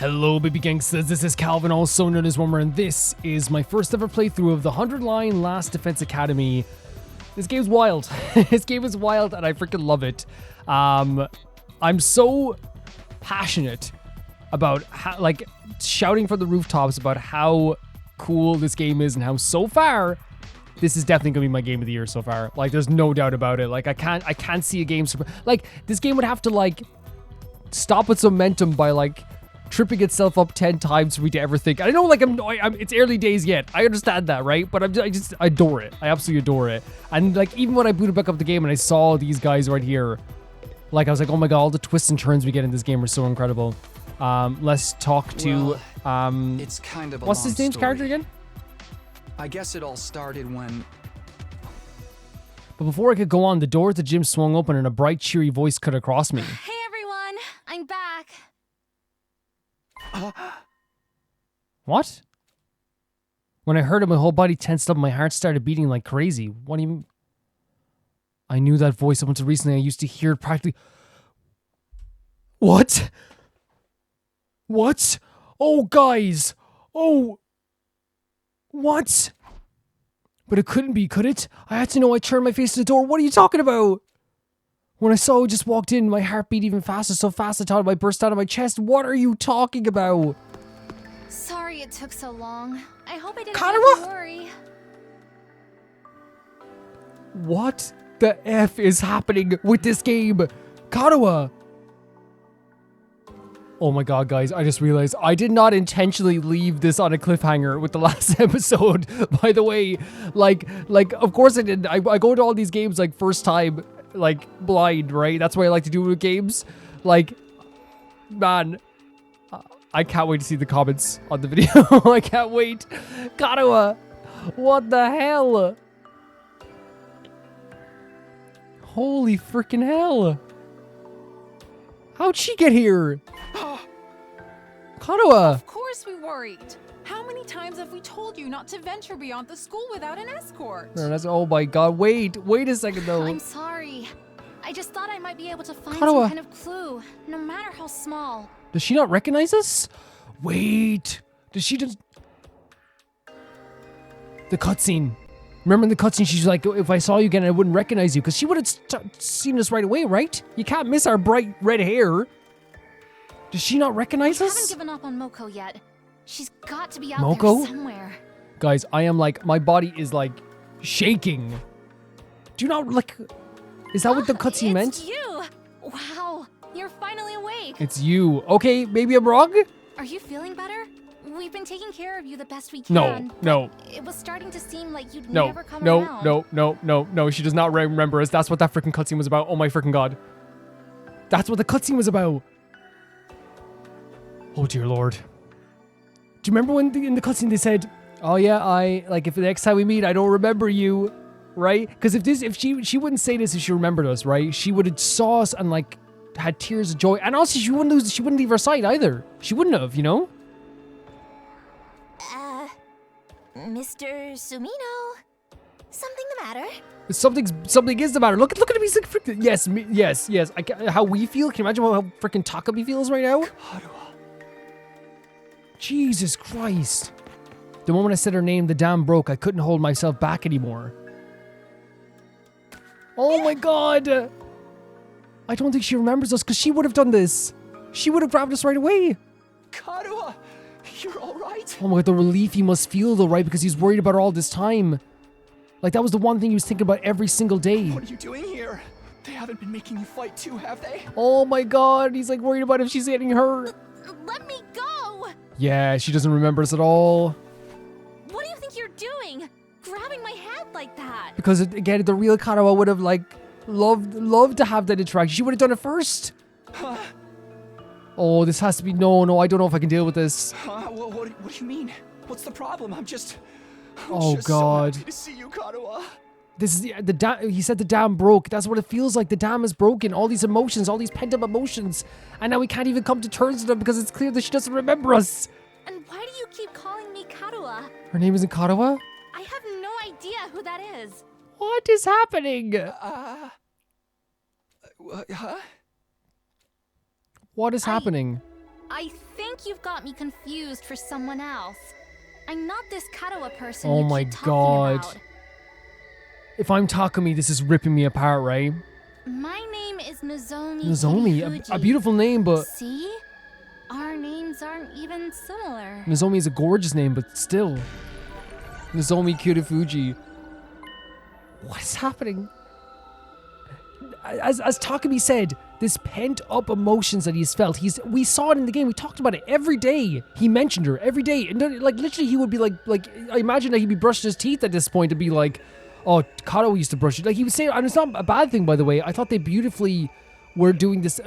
Hello baby gangsters, this is Calvin, also known as Wormer, and this is my first ever playthrough of the 100-line Last Defense Academy. This game's wild. This game is wild and I freaking love it. I'm so passionate about how, like, shouting from the rooftops about how cool this game is and how so far this is definitely gonna be my game of the year so far. Like, there's no doubt about it. Like, I can't see a game like this game would have to like stop its momentum by like tripping itself up 10 times for me to ever think. I know, like, it's early days yet. I understand that, right? But I just adore it. I absolutely adore it. And like, even when I booted back up the game and I saw these guys right here, like, I was like, oh my god, all the twists and turns we get in this game are so incredible. Let's talk to it's kind of a what's his name's character again? I guess it all started when. But before I could go on, the door at the gym swung open and a bright, cheery voice cut across me. Hey everyone, I'm back. What? When I heard it, my whole body tensed up and my heart started beating like crazy. What do you mean? I knew that voice up until recently. I used to hear it practically. What? What? Oh, guys. Oh. What? But it couldn't be, could it? I had to know. I turned my face to the door. What are you talking about? When I saw who just walked in, my heart beat even faster, so fast I thought it might burst out of my chest. What are you talking about? Sorry it took so long. I hope I didn't Karawa? make you worry. What the F is happening with this game? Karawa! Oh my god, guys, I just realized I did not intentionally leave this on a cliffhanger with the last episode. By the way, like, of course I didn't. I go to all these games, like, first time, like, blind, right? That's what I like to do with games. Like, man, I can't wait to see the comments on the video. I can't wait. Karawa, what the hell? Holy freaking hell. How'd she get here? Karawa! Of course we worried. How many times have we told you not to venture beyond the school without an escort? No, that's, oh my god, wait a second though. I'm sorry. I just thought I might be able to find Karawa. some kind of clue, no matter how small. Does she not recognize us? Wait, does she just... The cutscene. Remember in the cutscene, she's like, if I saw you again, I wouldn't recognize you, because she would have seen us right away, right? You can't miss our bright red hair. Does she not recognize I us? haven't given up on Moko yet. She's got to be out Moko? there somewhere. Guys, I am like, my body is like shaking. Do you not, like, is that what the cutscene meant? It's you! Wow, you're finally awake. It's you. Okay, maybe I'm wrong? Are you feeling better? We've been taking care of you the best we No, can. no. It was starting to seem like you'd No, never come around. no, she does not remember us. That's what that freaking cutscene was about. Oh my freaking god. That's what the cutscene was about. Oh dear lord. Do you remember when in the cutscene they said, oh yeah, if the next time we meet, I don't remember you, right? Because if she wouldn't say this if she remembered us, right? She would have saw us and like had tears of joy. And also she wouldn't leave our side either. She wouldn't have, you know? Mr. Sumino, something the matter? Something is the matter. Look at him. He's like freaking, yes. How we feel. Can you imagine how freaking Takumi feels right now? Jesus Christ. The moment I said her name, the dam broke. I couldn't hold myself back anymore. Oh my god. I don't think she remembers us because she would have done this. She would have grabbed us right away. Karawa, you're all right. Oh my god, the relief he must feel though, right? Because he's worried about her all this time. Like, that was the one thing he was thinking about every single day. What are you doing here? They haven't been making you fight too, have they? Oh my god, he's like worried about if she's getting hurt. Let me go! Yeah, she doesn't remember us at all. What do you think you're doing? Grabbing my hand like that? Because again, the real Karawa would have like loved to have that interaction. She would have done it first. Oh, this has to be no. I don't know if I can deal with this. What do you mean? What's the problem? I'm just Oh god. so happy to see you, Karawa. This is the dam. He said the dam broke. That's what it feels like. The dam is broken. All these emotions, all these pent up emotions, and now we can't even come to terms with them because it's clear that she doesn't remember us. And why do you keep calling me Karua? Her name isn't Karawa? I have no idea who that is. What is happening? Huh? What is happening? I think you've got me confused for someone else. I'm not this Katawa person Oh you my keep talking god. about. If I'm Takumi, this is ripping me apart, right? My name is Nozomi. Nozomi, a Kirifuji. beautiful name, but See? Our names aren't even similar. Nozomi is a gorgeous name, but still. Nozomi Kirifuji. What is happening? As Takumi said, this pent-up emotions that he's felt, we saw it in the game, we talked about it every day. He mentioned her every day. And then, like, literally he would be like, I imagine that he'd be brushing his teeth at this point to be like, oh, Kato used to brush it. Like, he would say, and it's not a bad thing, by the way. I thought they beautifully were doing this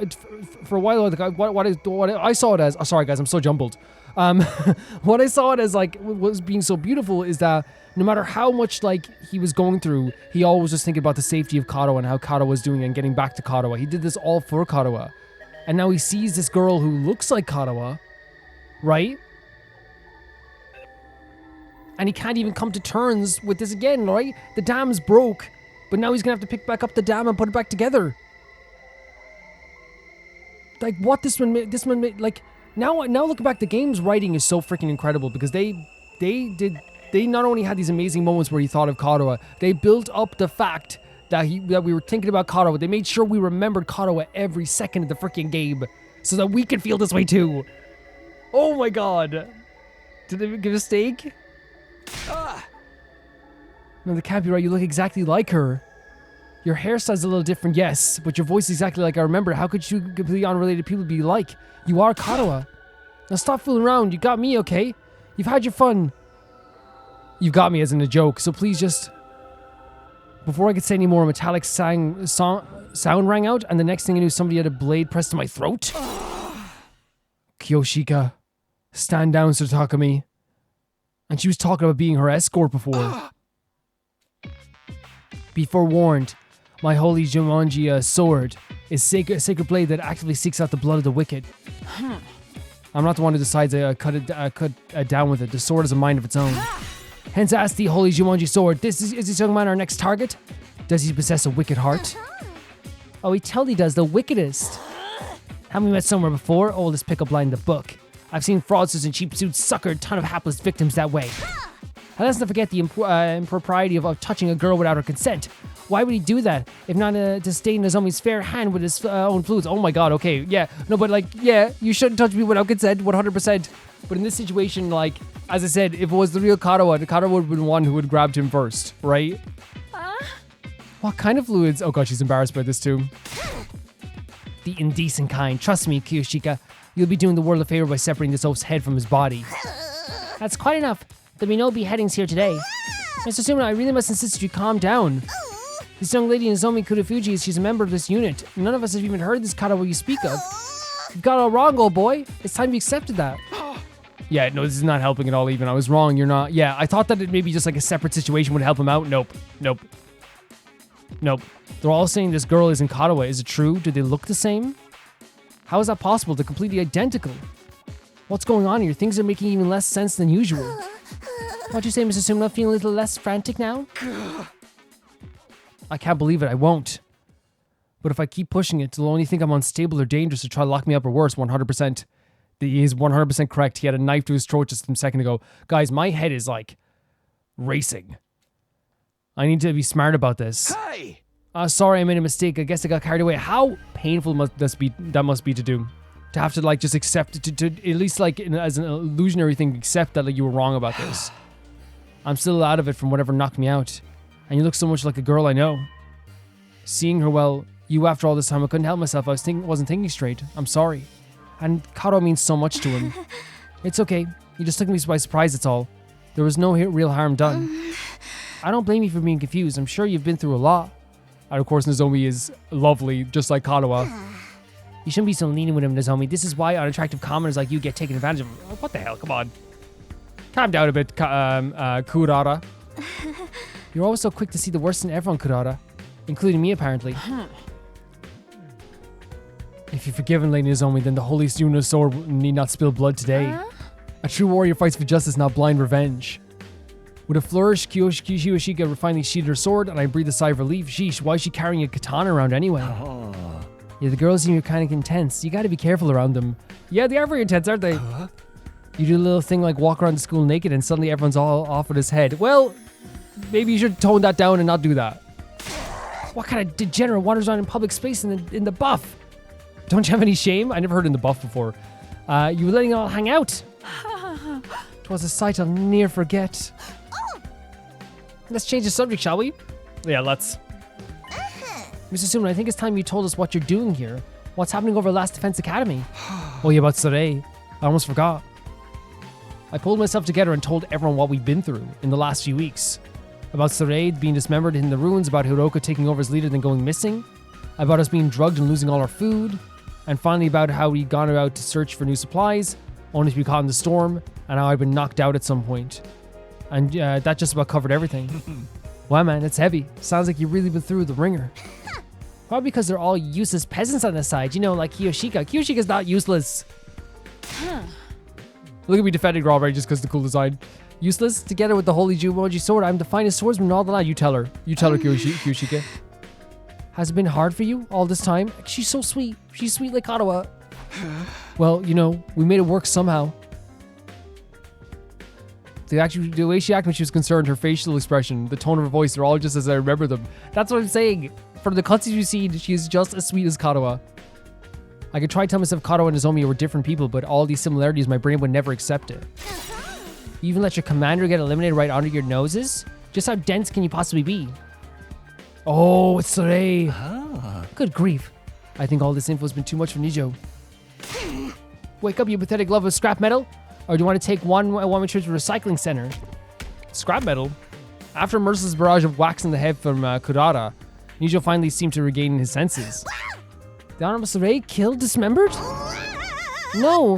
for a while. Like, what I saw it as, oh, sorry guys, I'm so jumbled. What I saw it as, like, was being so beautiful is that no matter how much, like, he was going through, he always was thinking about the safety of Katawa and how Katawa was doing and getting back to Katawa. He did this all for Katawa. And now he sees this girl who looks like Katawa, right? And he can't even come to terms with this again, right? The dam's broke, but now he's gonna have to pick back up the dam and put it back together. Like, what this one made, like, now looking back, the game's writing is so freaking incredible because they not only had these amazing moments where he thought of Katawa, they built up the fact that we were thinking about Katawa. They made sure we remembered Katawa every second of the freaking game so that we could feel this way too. Oh my god. Did they give a steak? No, that can't be right. You look exactly like her. Your hairstyle's a little different, yes, but your voice is exactly like I remember. How could you completely unrelated people be like? You are Katawa. Now stop fooling around. You got me, okay? You've had your fun. You've got me as in a joke, so please just... Before I could say any more, a metallic sound rang out, and the next thing I knew, somebody had a blade pressed to my throat. Kyoshika, stand down, Sir Takumi. And she was talking about being her escort before. Be forewarned, my holy Jumanji sword is a sacred blade that actively seeks out the blood of the wicked. I'm not the one who decides to cut it down with it. The sword has a mind of its own. Hence ask the holy Jumanji sword, is this young man our next target? Does he possess a wicked heart? Oh, he totally does, the wickedest. Haven't we met somewhere before? Oh, let's pick up line in the book. I've seen fraudsters in cheap suits sucker a ton of hapless victims that way. And let's not forget the impropriety of touching a girl without her consent. Why would he do that? If not to stain Nozomi's fair hand with his own fluids. Oh my god, okay, yeah. No, but like, yeah, you shouldn't touch me without consent, 100%. But in this situation, like, as I said, if it was the real Katawa, the Katawa would have been one who would have grabbed him first, right? What kind of fluids? Oh god, she's embarrassed by this too. The indecent kind. Trust me, Kyoshika. You'll be doing the world a favor by separating this oaf's head from his body. That's quite enough. There'll be no beheadings here today. Mr. Sumino, I really must insist that you calm down. This young lady Nozomi Kirifuji, she's a member of this unit. None of us have even heard this Katawa you speak of. You've got it all wrong, old boy. It's time you accepted that. Yeah, no, this is not helping at all even. I was wrong, you're not. Yeah, I thought that it maybe just like a separate situation would help him out. Nope. They're all saying this girl isn't Katawa. Is it true? Do they look the same? How is that possible? They're completely identical. What's going on here? Things are making even less sense than usual. What'd you say, Mr. Sumino? Feeling a little less frantic now? I can't believe it. I won't. But if I keep pushing it, they'll only think I'm unstable or dangerous to try to lock me up or worse. 100%. He is 100% correct. He had a knife to his throat just a second ago. Guys, my head is like racing. I need to be smart about this. Hey! Sorry, I made a mistake. I guess I got carried away. How painful must that be to do? To have to like just accept to at least like as an illusionary thing, accept that like you were wrong about this. I'm still out of it from whatever knocked me out. And you look so much like a girl I know. Seeing her, well, you after all this time, I couldn't help myself. Wasn't thinking straight. I'm sorry. And Kato means so much to him. It's okay. You just took me by surprise, that's all. There was no real harm done. I don't blame you for being confused. I'm sure you've been through a lot. And of course, Nozomi is lovely, just like Katawa. You shouldn't be so lenient with him, Nozomi. This is why unattractive commoners like you get taken advantage of. What the hell? Come on. Calm down a bit, Kurara. You're always so quick to see the worst in everyone, Kurara. Including me, apparently. If you're forgiven, Lady Nozomi, then the Holy Suno sword need not spill blood today. A true warrior fights for justice, not blind revenge. With a flourish, Kyoshika finally sheathed her sword, and I breathed a sigh of relief. Sheesh, why is she carrying a katana around anyway? Yeah, the girls seem kind of intense. You gotta be careful around them. Yeah, they are very intense, aren't they? You do a little thing like walk around the school naked and suddenly everyone's all off with his head. Well, maybe you should tone that down and not do that. What kind of degenerate wanders around in public space in the buff? Don't you have any shame? I never heard in the buff before. You were letting it all hang out. 'Twas a sight I'll ne'er forget. Let's change the subject, shall we? Yeah, let's. Mr. Suman, I think it's time you told us what you're doing here. What's happening over at Last Defense Academy? Oh, yeah, about Saray. I almost forgot. I pulled myself together and told everyone what we've been through in the last few weeks. About Saray being dismembered in the ruins, about Hiroka taking over as leader then going missing, about us being drugged and losing all our food, and finally about how we'd gone out to search for new supplies, only to be caught in the storm, and how I'd been knocked out at some point. And that just about covered everything. Wow, man, it's heavy. Sounds like you've really been through the ringer. Probably because they're all useless peasants on the side, you know, like Kiyoshika. Kiyoshika's not useless. Look at me defending her already just because the cool design. Useless? Together with the holy Jumonji sword, I'm the finest swordsman in all the land. You tell her. You tell her, Kiyoshika. Has it been hard for you all this time? She's so sweet. She's sweet like Ottawa. Well, you know, we made it work somehow. The way she acted when she was concerned, her facial expression, the tone of her voice, they're all just as I remember them. That's what I'm saying. From the cutscenes you've seen, she's just as sweet as Katawa. I could try to tell myself Katawa and Nozomi were different people, but all these similarities, my brain would never accept it. You even let your commander get eliminated right under your noses? Just how dense can you possibly be? Oh, it's Saray. Good grief. I think all this info has been too much for Nijo. Wake up, you pathetic love of scrap metal. Or do you want to take one trip to the recycling center? Scrap metal? After a merciless barrage of whacks in the head from Kurara, Nijo finally seemed to regain his senses. The Honorable Saray killed, dismembered? No.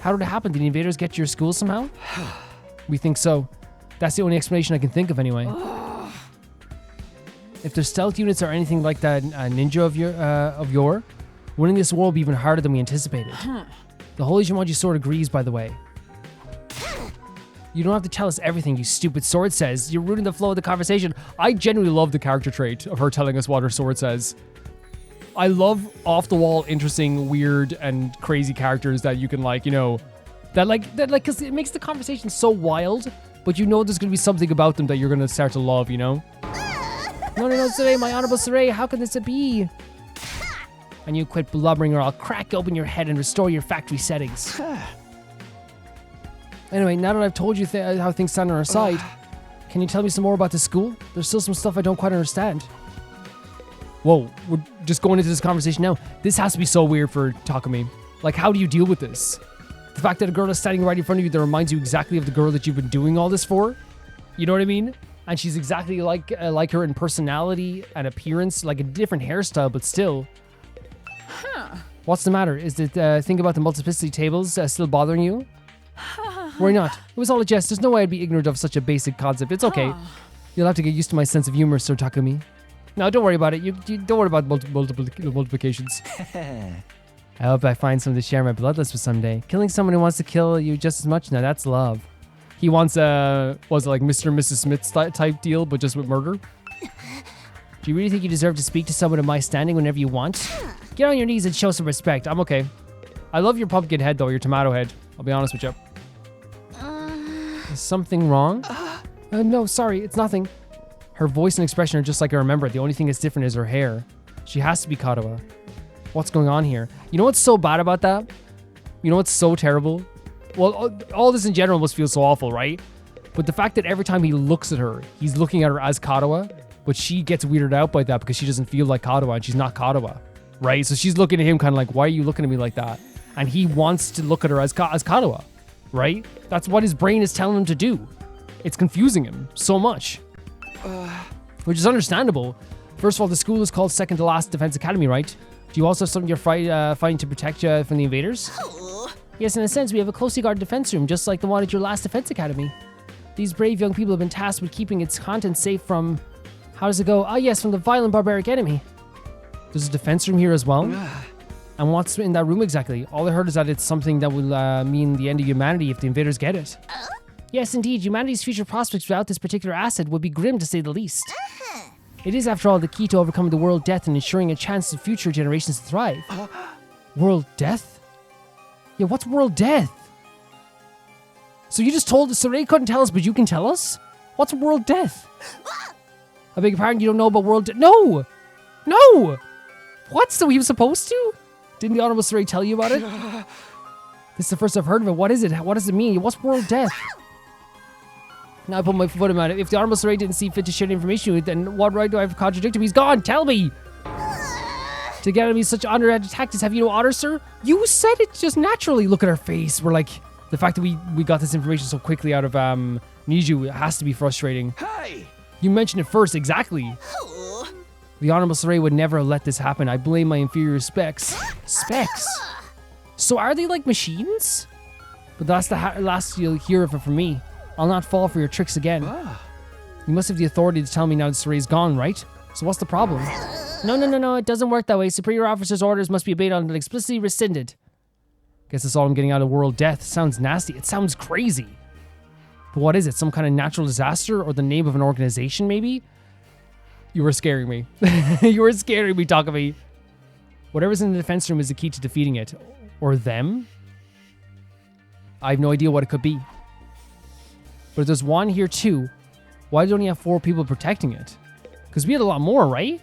How did it happen? Did the invaders get to your school somehow? We think so. That's the only explanation I can think of anyway. If their stealth units are anything like that ninja of yore, winning this war will be even harder than we anticipated. The Holy Jumonji sword agrees, by the way. You don't have to tell us everything, you stupid sword says. You're ruining the flow of the conversation. I genuinely love the character trait of her telling us what her sword says. I love off-the-wall, interesting, weird, and crazy characters that you can like, you know, because it makes the conversation so wild, but you know there's going to be something about them that you're going to start to love, you know? No, Saray, my honorable Saray, how could this be? And you quit blubbering or I'll crack open your head and restore your factory settings. Anyway, now that I've told you how things stand on our side, can you tell me some more about the school? There's still some stuff I don't quite understand. Whoa, we're just going into this conversation now. This has to be so weird for Takumi. Like, how do you deal with this? The fact that a girl is standing right in front of you that reminds you exactly of the girl that you've been doing all this for? You know what I mean? And she's exactly like her in personality and appearance, like a different hairstyle, but still. What's the matter? Is the thing about the multiplicity tables still bothering you? Worry not. It was all a jest. There's no way I'd be ignorant of such a basic concept. It's okay. You'll have to get used to my sense of humor, Sir Takumi. No, don't worry about it. You don't worry about multiplications. I hope I find someone to share my bloodlust with someday. Killing someone who wants to kill you just as much? Now that's love. He wants was it like Mr. and Mrs. Smith type deal, but just with murder? Do you really think you deserve to speak to someone of my standing whenever you want? Get on your knees and show some respect. I'm okay. I love your pumpkin head, though, your tomato head. I'll be honest with you. Is something wrong? No, sorry, it's nothing. Her voice and expression are just like I remember. The only thing that's different is her hair. She has to be Katawa. What's going on here? You know what's so bad about that? You know what's so terrible? Well, all this in general must feel so awful, right? But the fact that every time he looks at her, he's looking at her as Katawa, but she gets weirded out by that because she doesn't feel like Katawa and she's not Katawa, right? So she's looking at him kind of like, why are you looking at me like that? And he wants to look at her as Katawa, right? That's what his brain is telling him to do. It's confusing him so much, which is understandable. First of all, the school is called Second to Last Defense Academy, right? Do you also have something you're fighting to protect you from the invaders? Yes, in a sense, we have a closely guarded defense room, just like the one at your last defense academy. These brave young people have been tasked with keeping its contents safe from... How does it go? Ah, yes, from the violent barbaric enemy. There's a defense room here as well? And what's in that room exactly? All I heard is that it's something that will mean the end of humanity if the invaders get it. Yes, indeed, humanity's future prospects without this particular asset would be grim to say the least. It is, after all, the key to overcoming the world death and ensuring a chance for future generations to thrive. World death? Yeah, what's world death? So you just told us, so they couldn't tell us, but you can tell us? What's world death? I beg your pardon, you don't know about world death? No! No! What? So he was supposed to? Didn't the Honorable Saray tell you about it? This is the first I've heard of it. What is it? What does it mean? What's world death? Now I put my foot in it. If the Honorable Saray didn't see fit to share the information with, then what right do I have to contradict him? He's gone! Tell me! To get me such underhanded tactics, have you no honor, sir? You said it just naturally. Look at our face. We're like, the fact that we got this information so quickly out of Niju, it has to be frustrating. Hey! You mentioned it first, exactly. The Honorable Saray would never have let this happen. I blame my inferior specs. Specs? So are they like machines? But that's the last you'll hear of it from me. I'll not fall for your tricks again. You must have the authority to tell me now that Saray's gone, right? So what's the problem? No, it doesn't work that way. Superior officer's orders must be obeyed until explicitly rescinded. Guess that's all I'm getting out of world death. Sounds nasty. It sounds crazy. But what is it? Some kind of natural disaster or the name of an organization, maybe? You were scaring me. You were scaring me, Takumi. Whatever's in the defense room is the key to defeating it. Or them? I have no idea what it could be. But if there's one here too, why don't you have 4 people protecting it? Because we had a lot more, right?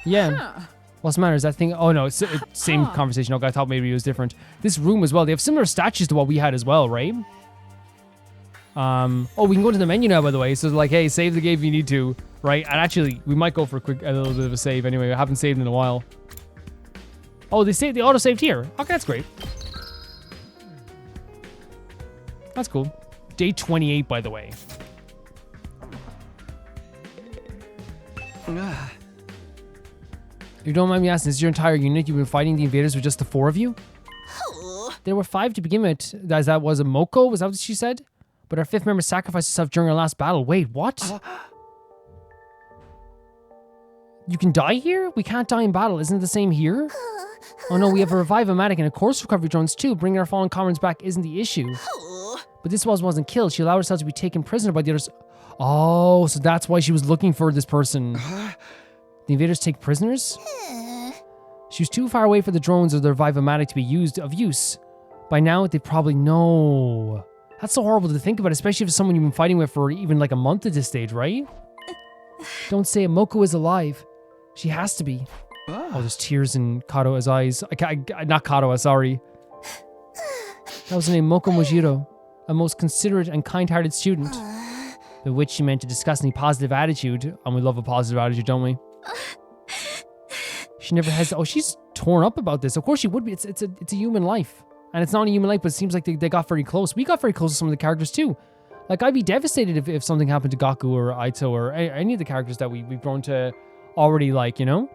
Yeah. What's the matter? Is that thing? Oh no, it's same conversation. Okay, I thought maybe it was different. This room as well. They have similar statues to what we had as well, right? Oh, we can go to the menu now, by the way. So like, hey, save the game if you need to, right? And actually, we might go for a little bit of a save anyway. I haven't saved in a while. Oh, they auto saved here. Okay, that's great. That's cool. Day 28, by the way. You don't mind me asking, is your entire unit you've been fighting the invaders with just the 4 of you? There were 5 to begin with. That was a Moko? Was that what she said? But our 5th member sacrificed herself during our last battle. Wait, what? You can die here? We can't die in battle. Isn't it the same here? Oh no, we have a revive-o-matic and a course recovery drones too. Bringing our fallen comrades back isn't the issue. But this wasn't killed. She allowed herself to be taken prisoner by the others. Oh, so that's why she was looking for this person. The invaders take prisoners? She was too far away for the drones or the revive-o-matic to be of use. By now, they probably know. That's so horrible to think about, especially if it's someone you've been fighting with for even like a month at this stage, right? Don't say it. Moko is alive. She has to be. Oh, there's tears in Katoa's eyes. Not Katoa, sorry. That was her name, Moko Mojiro. A most considerate and kind-hearted student. By which she meant a disgustingly positive attitude. And we love a positive attitude, don't we? She never has. Oh, she's torn up about this. Of course she would be. It's a human life. And it's not a human life, but it seems like they got very close. We got very close to some of the characters too. Like, I'd be devastated if something happened to Gaku or Aito or any of the characters that we've grown to already like, you know?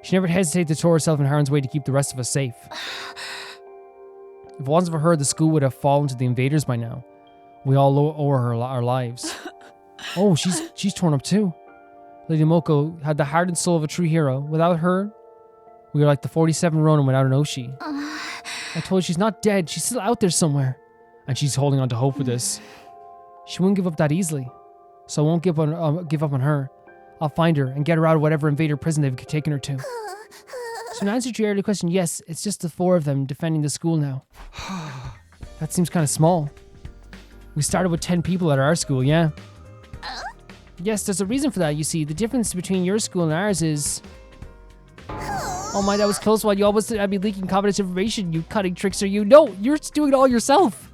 She never hesitated to throw herself in harm's way to keep the rest of us safe. If it wasn't for her, the school would have fallen to the invaders by now. We all owe her our lives. Oh, she's torn up too. Lady Moko had the heart and soul of a true hero. Without her, we are like the 47 Ronin without an Oshi. I told you she's not dead. She's still out there somewhere. And she's holding on to hope for this. She wouldn't give up that easily. So I won't give up on her. I'll find her and get her out of whatever invader prison they've taken her to. So in answer to your earlier question, yes, it's just the 4 of them defending the school now. That seems kind of small. We started with 10 people at our school, yeah? Yes, there's a reason for that. You see, the difference between your school and ours is... Oh my, that was close one. You almost said I'd be leaking confidential information, you cutting trickster, you. No, you're doing it all yourself.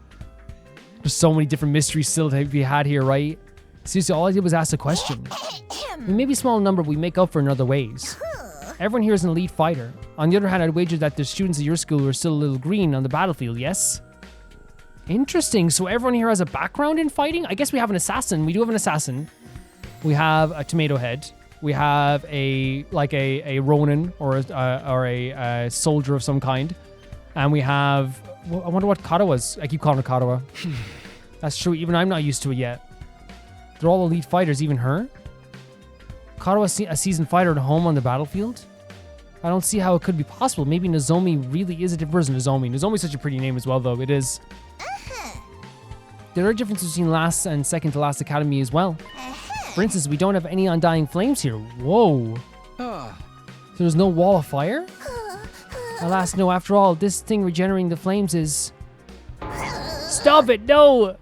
There's so many different mysteries still to be had here, right? Seriously, all I did was ask a question. We may be a small number, but we make up for it in other ways. Everyone here is an elite fighter. On the other hand, I'd wager that the students at your school are still a little green on the battlefield, yes? Interesting. So everyone here has a background in fighting? I guess we have an assassin. We do have an assassin. We have a tomato head. We have a Ronin or a soldier of some kind. And we have... Well, I wonder what Katawa's... I keep calling her Katawa. That's true. Even I'm not used to it yet. They're all elite fighters, even her. Katawa's a seasoned fighter at home on the battlefield? I don't see how it could be possible. Maybe Nozomi really is a different person. Nozomi's such a pretty name as well, though. It is. There are differences between last and second to last academy as well. For instance, we don't have any undying flames here. Whoa. So there's no wall of fire? Alas, no, after all, this thing regenerating the flames is... Stop it, no!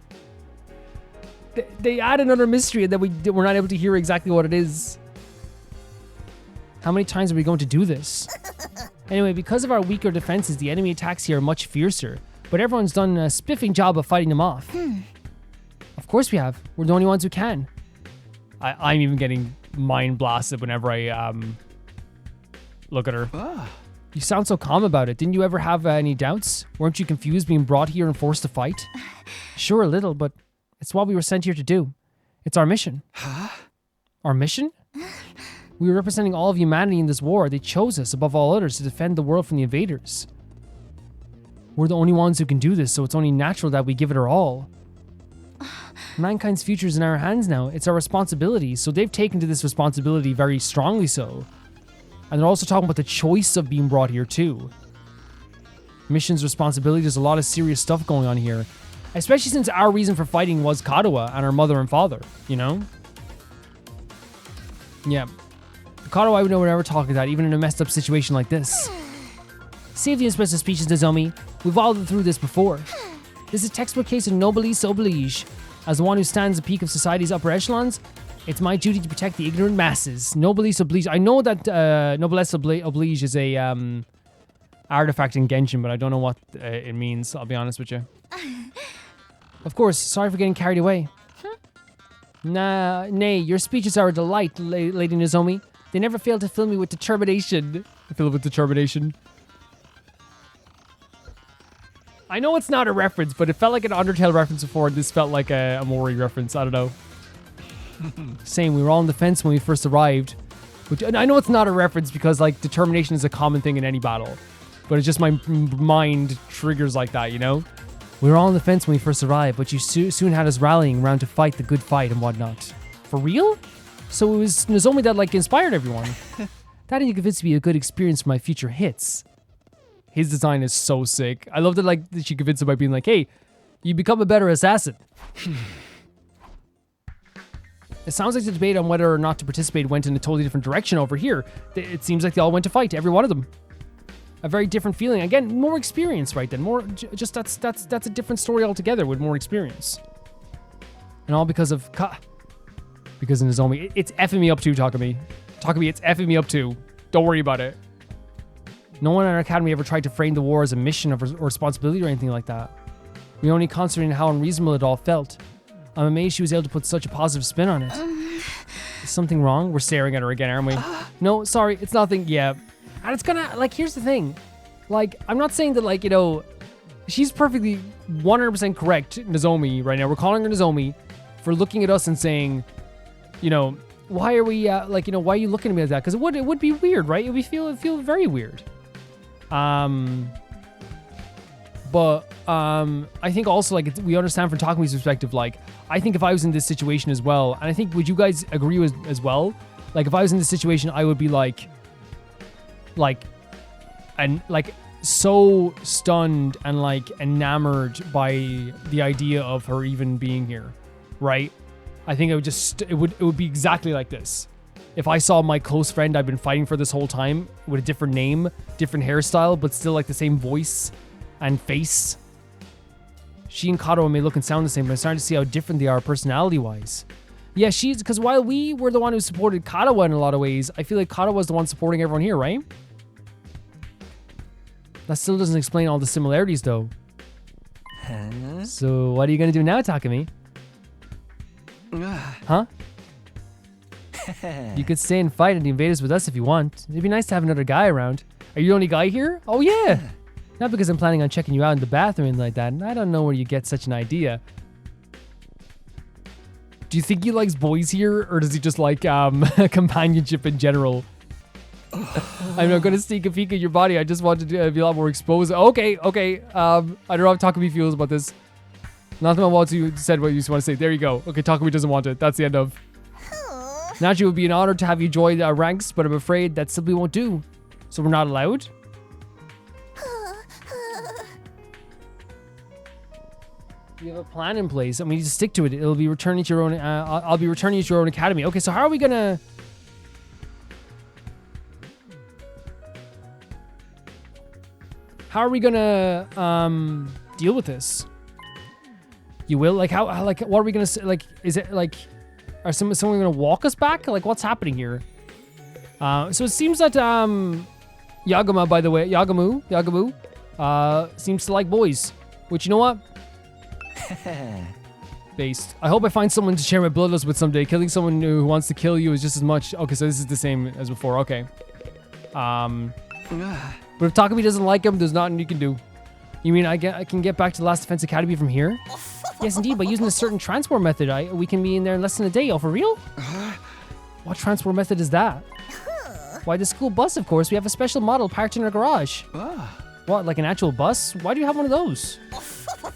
They add another mystery and then we're not able to hear exactly what it is. How many times are we going to do this? Anyway, because of our weaker defenses, the enemy attacks here are much fiercer, but everyone's done a spiffing job of fighting them off. Of course we have. We're the only ones who can. I'm even getting mind blasted whenever I look at her. You sound so calm about it. Didn't you ever have any doubts? Weren't you confused being brought here and forced to fight? Sure, a little, but it's what we were sent here to do. It's our mission. Huh? Our mission? We were representing all of humanity in this war. They chose us, above all others, to defend the world from the invaders. We're the only ones who can do this, so it's only natural that we give it our all. Mankind's future is in our hands now. It's our responsibility, so they've taken to this responsibility very strongly so. And they're also talking about the choice of being brought here too. Mission's responsibility, there's a lot of serious stuff going on here. Especially since our reason for fighting was Kadawa and our mother and father, you know? Yeah. The Kadawa I would never talk about, even in a messed up situation like this. Save the expressive speeches, Nozomi. We've all been through this before. This is a textbook case of noblesse oblige. As the one who stands at the peak of society's upper echelons, it's my duty to protect the ignorant masses. Noblesse oblige. I know that noblesse oblige is a artifact in Genshin, but I don't know what it means, I'll be honest with you. Of course, sorry for getting carried away. Nay, your speeches are a delight, Lady Nozomi. They never fail to fill me with determination. Fill it with determination. I know it's not a reference, but it felt like an Undertale reference before, and this felt like a Mori reference. I don't know. Same, we were all on the fence when we first arrived. Which, I know it's not a reference because, like, determination is a common thing in any battle. But it's just my mind triggers like that, you know? We were all on the fence when we first arrived, but you soon had us rallying around to fight the good fight and whatnot. For real? So it was Nozomi that, like, inspired everyone. That you convinced me a good experience for my future hits. His design is so sick. I love that, like, she convinced him by being like, hey, you become a better assassin. It sounds like the debate on whether or not to participate went in a totally different direction over here. It seems like they all went to fight, every one of them. A very different feeling. Again, more experience right then. More, just that's a different story altogether with more experience. And all because of Nozomi. It's effing me up too, Takumi. Takumi, it's effing me up too. Don't worry about it. No one in our academy ever tried to frame the war as a mission of responsibility or anything like that. We only concentrated on how unreasonable it all felt. I'm amazed she was able to put such a positive spin on it. Is something wrong? We're staring at her again, aren't we? No, sorry, it's nothing. Yeah. And it's gonna, like, here's the thing. Like, I'm not saying that, like, you know, she's perfectly 100% correct, Nozomi, right now. We're calling her Nozomi for looking at us and saying, you know, why are we, like, you know, why are you looking at me like that? Because it would be weird, right? It would feel very weird. But I think also, like, we understand from Takumi's perspective, like, I think if I was in this situation as well, and I think, would you guys agree with as well? Like, if I was in this situation, I would be like, so stunned and, like, enamored by the idea of her even being here, right? I think it would be exactly like this. If I saw my close friend I've been fighting for this whole time with a different name, different hairstyle, but still, like, the same voice and face. She and Kadawa may look and sound the same, but I'm starting to see how different they are personality-wise. Yeah, because while we were the one who supported Kadawa in a lot of ways, I feel like Kadawa was the one supporting everyone here, right? That still doesn't explain all the similarities, though. Huh? So what are you going to do now, Takumi? Huh? You could stay and fight and the invaders with us if you want. It'd be nice to have another guy around. Are you the only guy here? Oh, yeah. Not because I'm planning on checking you out in the bathroom and like that. And I don't know where you get such an idea. Do you think he likes boys here? Or does he just like companionship in general? I'm not going to sneak a peek at your body. I just wanted to be a lot more exposed. Okay. I don't know how Takumi feels about this. Nothing about what you said, what you just want to say. There you go. Okay, Takumi doesn't want it. That's the end of. Naturally, it would be an honor to have you join our ranks, but I'm afraid that simply won't do. So we're not allowed? You have a plan in place, and we need to stick to it. It'll be returning to your own. I'll be returning you to your own academy. Okay, so how are we gonna? How are we gonna deal with this? You will? Like, how, like, what are we gonna say? Like, is it, like, are someone gonna walk us back? Like, what's happening here? So it seems that, Yagama, by the way, Yagamu, seems to like boys. Which, you know what? Based. I hope I find someone to share my bloodlust with someday. Killing someone who wants to kill you is just as much. Okay, so this is the same as before. Okay. But if Takumi doesn't like him, there's nothing you can do. You mean I can get back to the Last Defense Academy from here? Yes, indeed. By using a certain transport method, we can be in there in less than a day. Oh, for real? What transport method is that? Why, the school bus, of course. We have a special model parked in our garage. What, like an actual bus? Why do you have one of those?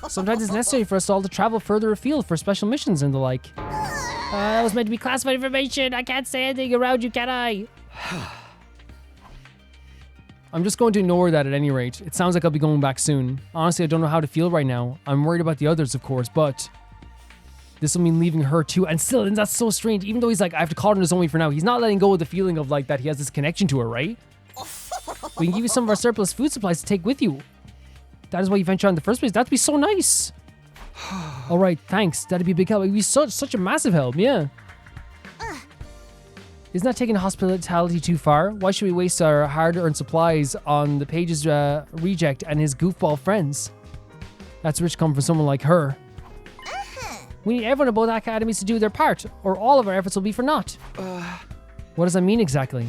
Sometimes it's necessary for us all to travel further afield for special missions and the like. That was meant to be classified information. I can't say anything around you, can I? I'm just going to ignore that at any rate. It sounds like I'll be going back soon. Honestly, I don't know how to feel right now. I'm worried about the others, of course, but this will mean leaving her too. And still, and that's so strange. Even though he's like, I have to call her Nozomi for now, he's not letting go of the feeling of like that he has this connection to her, right? We can give you some of our surplus food supplies to take with you. That is why you ventured out in the first place. That'd be so nice. All right, thanks. That'd be a big help. It'd be such a massive help, yeah. Isn't that taking hospitality too far? Why should we waste our hard-earned supplies on the Page's reject and his goofball friends? That's rich coming from someone like her. We need everyone at both academies to do their part, or all of our efforts will be for naught. What does that mean exactly?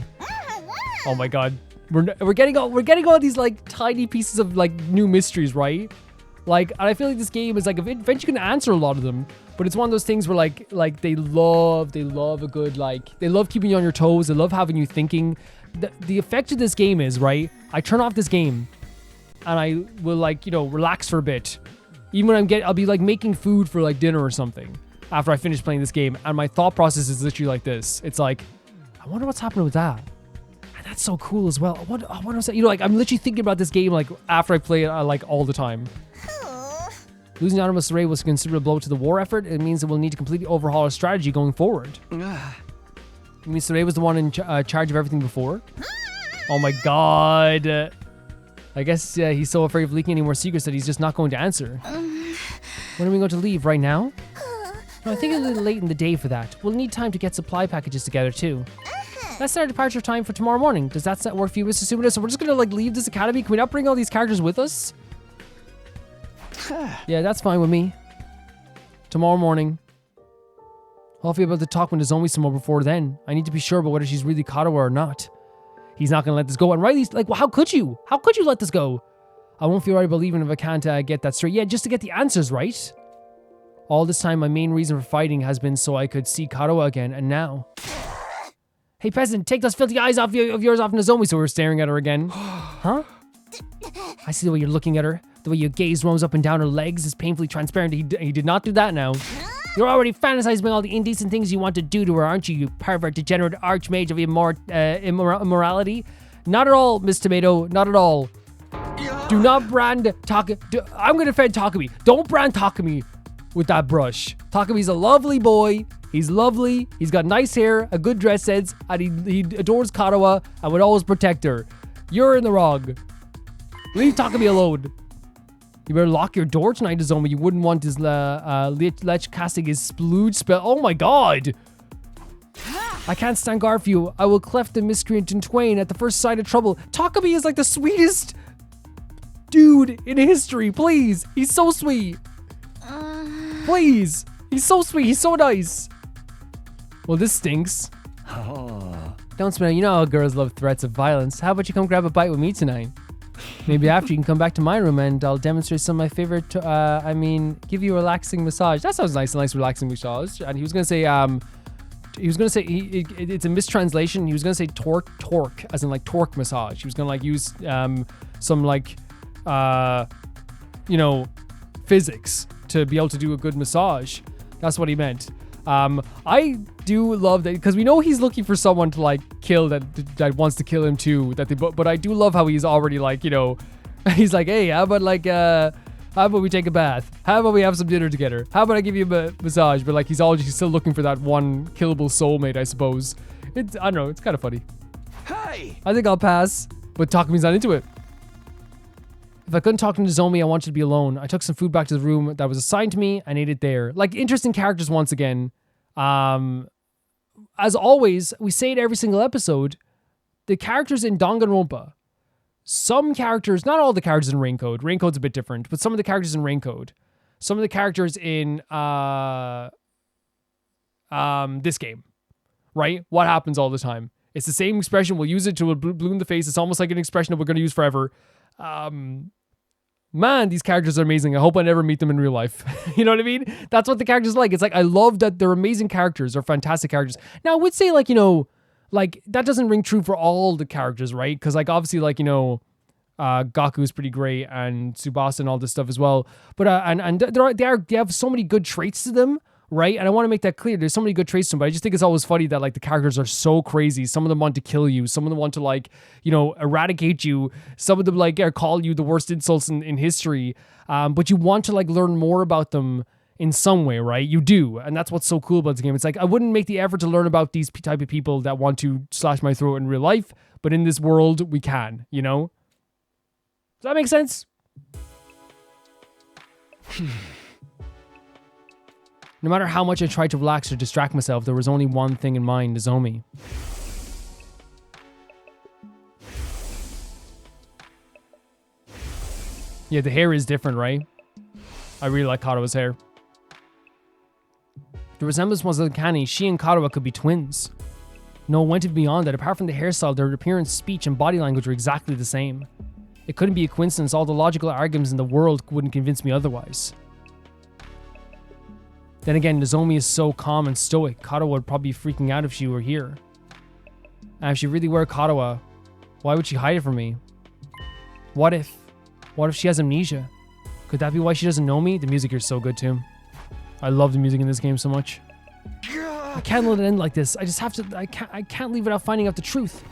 Oh my god. We're getting all these like tiny pieces of like new mysteries, right? Like, and I feel like this game is like eventually you can answer a lot of them, but it's one of those things where like they love a good, like, they love keeping you on your toes. They love having you thinking. The effect of this game is, right, I turn off this game and I will, like, you know, relax for a bit. Even when I'll be like making food for like dinner or something after I finish playing this game, and my thought process is literally like this. It's like, I wonder what's happening with that. And that's so cool as well. I wonder what's that? You know, like, I'm literally thinking about this game like after I play it like all the time. Losing the Autonomous Array was considered a blow to the war effort. It means that we'll need to completely overhaul our strategy going forward. You mean Saray was the one in charge of everything before? Oh my god. I guess he's so afraid of leaking any more secrets that he's just not going to answer. When are we going to leave? Right now? No, I think it's a little late in the day for that. We'll need time to get supply packages together too. That's our departure time for tomorrow morning. Does that work for you, Mr. Sumida? So we're just gonna like leave this academy? Can we not bring all these characters with us? Yeah, that's fine with me. Tomorrow morning. Hopefully I'll be able to talk with Nozomi some more before then. I need to be sure about whether she's really Katawa or not. He's not going to let this go. And Riley's like, well, how could you? How could you let this go? I won't feel right about leaving if I can't get that straight. Yeah, just to get the answers right. All this time, my main reason for fighting has been so I could see Katawa again. And now... Hey, peasant, take those filthy eyes of yours off Nozomi. So we're staring at her again. Huh? I see the way you're looking at her. The way your gaze roams up and down her legs is painfully transparent. He did not do that now. You're already fantasizing all the indecent things you want to do to her, aren't you, you pervert, degenerate archmage of immorality? Not at all, Miss Tomato. Not at all. Do not brand Takumi. I'm going to defend Takumi. Don't brand Takumi with that brush. Takumi's a lovely boy. He's lovely. He's got nice hair, a good dress sense, and he adores Katawa and would always protect her. You're in the wrong. Leave Takumi alone. You better lock your door tonight, Nozomi. You wouldn't want his Lech casting his splooge spell. Oh my god! I can't stand guard for you. I will cleft the miscreant in twain at the first sign of trouble. Takumi is like the sweetest dude in history. Please. He's so sweet. Please. He's so sweet. He's so nice. Well, this stinks. Don't smell. You know how girls love threats of violence. How about you come grab a bite with me tonight? Maybe after you can come back to my room and I'll demonstrate some of my favorite, give you a relaxing massage. That sounds nice, a nice relaxing massage. And he was going to say, it's a mistranslation. He was going to say torque, as in like torque massage. He was going to like use some like, physics to be able to do a good massage. That's what he meant. I do love that because we know he's looking for someone to like kill that wants to kill him too. But I do love how he's already like, he's like, hey, how about we take a bath? How about we have some dinner together? How about I give you a massage? But like he's still looking for that one killable soulmate, I suppose. I don't know. It's kind of funny. Hey! I think I'll pass, but Takumi's not into it. If I couldn't talk to Nozomi, I wanted to be alone. I took some food back to the room that was assigned to me and ate it there. Like, interesting characters once again. As always, we say it every single episode, the characters in Danganronpa, some characters, not all the characters in Raincode's a bit different, but some of the characters in Raincode, some of the characters in this game, right? What happens all the time? It's the same expression. We'll use it to a blue in the face. It's almost like an expression that we're going to use forever. Man, these characters are amazing. I hope I never meet them in real life. You know what I mean? That's what the characters like. It's like, I love that they're amazing characters. They're fantastic characters. Now, I would say, like, you know, like, that doesn't ring true for all the characters, right? Because, like, obviously, like, you know, Gaku is pretty great, and Tsubasa and all this stuff as well. But, they have so many good traits to them, right? And I want to make that clear. There's so many good traits to them, but I just think it's always funny that, like, the characters are so crazy. Some of them want to kill you. Some of them want to, like, you know, eradicate you. Some of them, like, call you the worst insults in history. But you want to, like, learn more about them in some way, right? You do. And that's what's so cool about the game. It's like, I wouldn't make the effort to learn about these type of people that want to slash my throat in real life, but in this world, we can, you know? Does that make sense? No matter how much I tried to relax or distract myself, there was only one thing in mind, Nozomi. Yeah, the hair is different, right? I really like Karawa's hair. The resemblance was uncanny. She and Karawa could be twins. No one went beyond that. Apart from the hairstyle, their appearance, speech, and body language were exactly the same. It couldn't be a coincidence. All the logical arguments in the world wouldn't convince me otherwise. Then again, Nozomi is so calm and stoic. Karawa would probably be freaking out if she were here. And if she really were Karawa, why would she hide it from me? What if she has amnesia? Could that be why she doesn't know me? The music here is so good too. I love the music in this game so much. I can't let it end like this. I just have to, I can't leave without finding out the truth.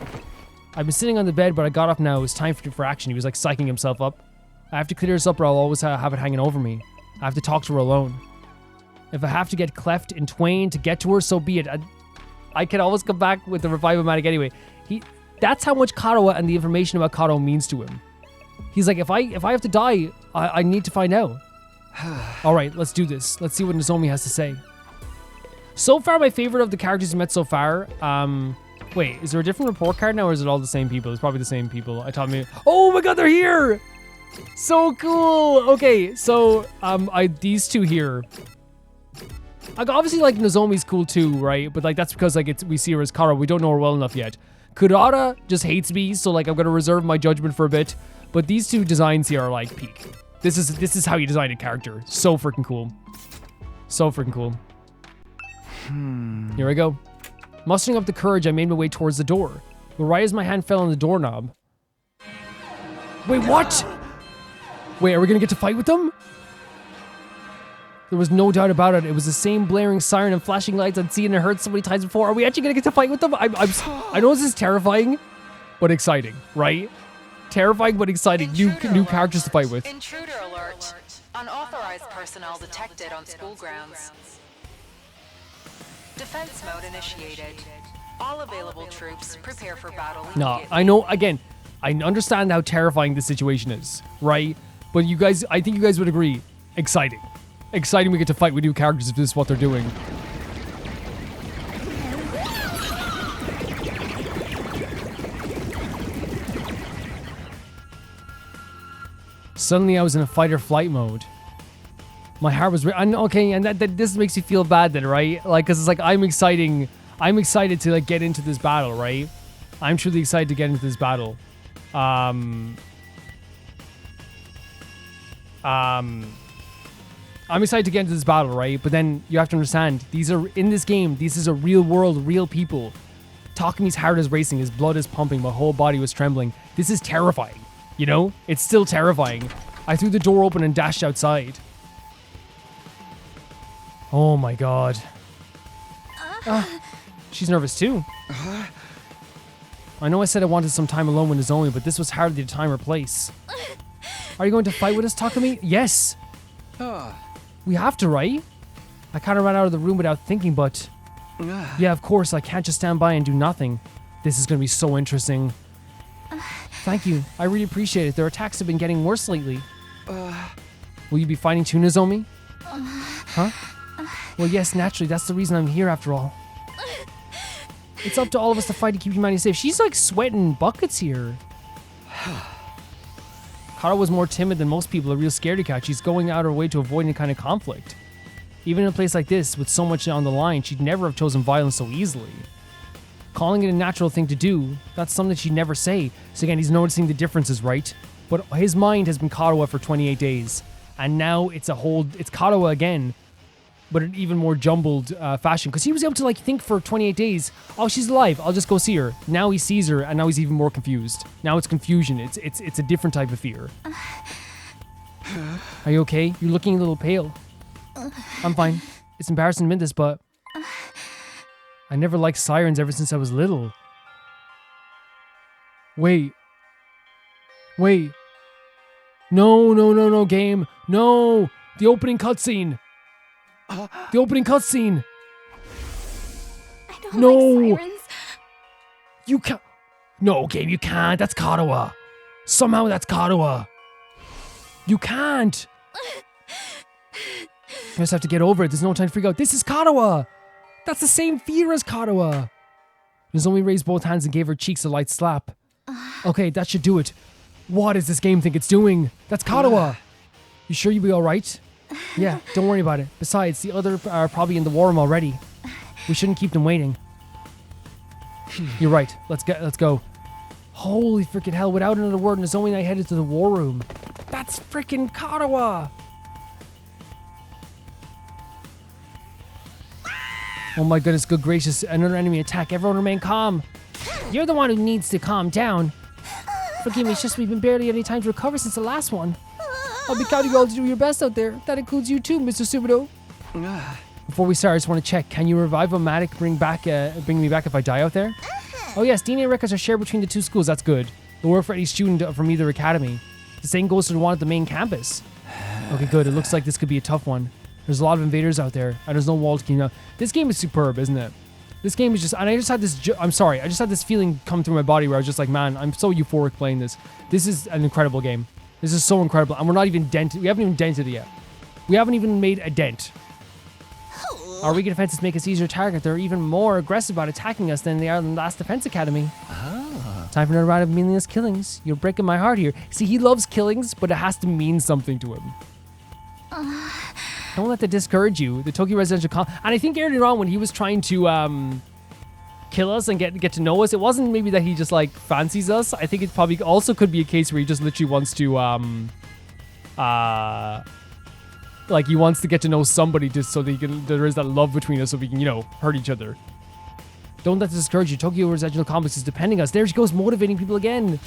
I've been sitting on the bed, but I got up now. It was time for action. He was like psyching himself up. I have to clear this up or I'll always have it hanging over me. I have to talk to her alone. If I have to get cleft in twain to get to her, so be it. I can always come back with the revive-o-matic anyway. That's how much Karawa and the information about Karawa means to him. He's like, if I have to die, I need to find out. All right, let's do this. Let's see what Nozomi has to say. So far, my favorite of the characters you met so far. Wait, is there a different report card now, or is it all the same people? It's probably the same people. Oh my god, they're here! So cool! Okay, so these two here. Like, obviously, like, Nozomi's cool too, right? But like, that's because like we see her as Kara. We don't know her well enough yet. Kurata just hates me, so like I'm gonna reserve my judgment for a bit. But these two designs here are like peak. This is how you design a character. So freaking cool. So freaking cool. Here I go. Mustering up the courage, I made my way towards the door. But right as my hand fell on the doorknob. Wait, what? Wait, are we gonna get to fight with them? There was no doubt about it. It was the same blaring siren and flashing lights I'd seen and heard so many times before. Are we actually gonna get to fight with them? I know this is terrifying, but exciting, right? Terrifying but exciting. New characters to fight with. Intruder alert. Unauthorized personnel detected on school grounds. Defense mode initiated. All available troops prepare for battle immediately. No, I know, again, I understand how terrifying this situation is, right? But you guys, I think you guys would agree, exciting. Exciting we get to fight with new characters if this is what they're doing. Suddenly I was in a fight or flight mode. My heart was okay, and that this makes you feel bad then, right? Like, cause it's like I'm excited to like get into this battle, right? I'm truly excited to get into this battle. I'm excited to get into this battle, right? But then you have to understand, these are in this game. This is a real world, real people. Takumi's heart is racing, his blood is pumping, my whole body was trembling. This is terrifying, you know? It's still terrifying. I threw the door open and dashed outside. Oh my god. She's nervous too. I know I said I wanted some time alone with Nozomi, but this was hardly the time or place. Are you going to fight with us, Takumi? Yes. We have to, right? I kind of ran out of the room without thinking, but... Yeah, of course, I can't just stand by and do nothing. This is going to be so interesting. Thank you. I really appreciate it. Their attacks have been getting worse lately. Will you be fighting too, Nozomi? Huh? Well, yes, naturally. That's the reason I'm here after all. It's up to all of us to fight to keep humanity safe. She's like sweating buckets here. Kara was more timid than most people, a real scaredy cat. She's going out of her way to avoid any kind of conflict. Even in a place like this, with so much on the line, she'd never have chosen violence so easily. Calling it a natural thing to do, that's something she'd never say. So again, he's noticing the differences, right? But his mind has been Karawa for 28 days. And now it's Karawa again, but an even more jumbled fashion. Because he was able to like think for 28 days, oh, she's alive, I'll just go see her. Now he sees her, and now he's even more confused. Now it's confusion. It's a different type of fear. Are you okay? You're looking a little pale. I'm fine. It's embarrassing to admit this, but I never liked sirens ever since I was little. Wait. No, game. No! The opening cutscene. The opening cutscene. I don't like sirens. You can't. No, game, you can't. That's Karawa. Somehow that's Karawa. You can't. You just have to get over it. There's no time to freak out. This is Karawa. That's the same fear as Karawa. Nozomi raised both hands and gave her cheeks a light slap. Okay, that should do it. What does this game think it's doing? That's Karawa. You sure you'll be alright? Yeah, don't worry about it. Besides, the other are probably in the war room already. We shouldn't keep them waiting. You're right. Let's go. Holy freaking hell. Without another word, Nozomi and I headed to the war room. That's freaking Karawa. Oh my goodness, good gracious. Another enemy attack. Everyone remain calm. You're the one who needs to calm down. Forgive me, it's just we've been barely any time to recover since the last one. I'll be counting you all to do your best out there. That includes you too, Mr. Subido. Before we start, I just want to check. Can you revive Matic, bring me back if I die out there? Oh yes, DNA records are shared between the two schools. That's good. They'll work for any student from either academy. The same goes to the one at the main campus. Okay, good. It looks like this could be a tough one. There's a lot of invaders out there, and there's no wall to keep up. This game is superb, isn't it? This game is just, and I just had this, I just had this feeling come through my body where I was just like, man, I'm so euphoric playing this. This is an incredible game. This is so incredible, and we're not even dented, we haven't even dented it yet. We haven't even made a dent. Our weaker defenses make us easier to target. They're even more aggressive about attacking us than they are in the last defense academy. Time for another round of meaningless killings. You're breaking my heart here. See, he loves killings, but it has to mean something to him. Don't let that discourage you. The Tokyo Residential and I think earlier on when he was trying to kill us and get to know us, it wasn't maybe that he just like fancies us. I think it probably also could be a case where he just literally wants to like he wants to get to know somebody just so that there is that love between us so we can, hurt each other. Don't let this discourage you. Tokyo Residential Complex is depending us. There she goes, motivating people again.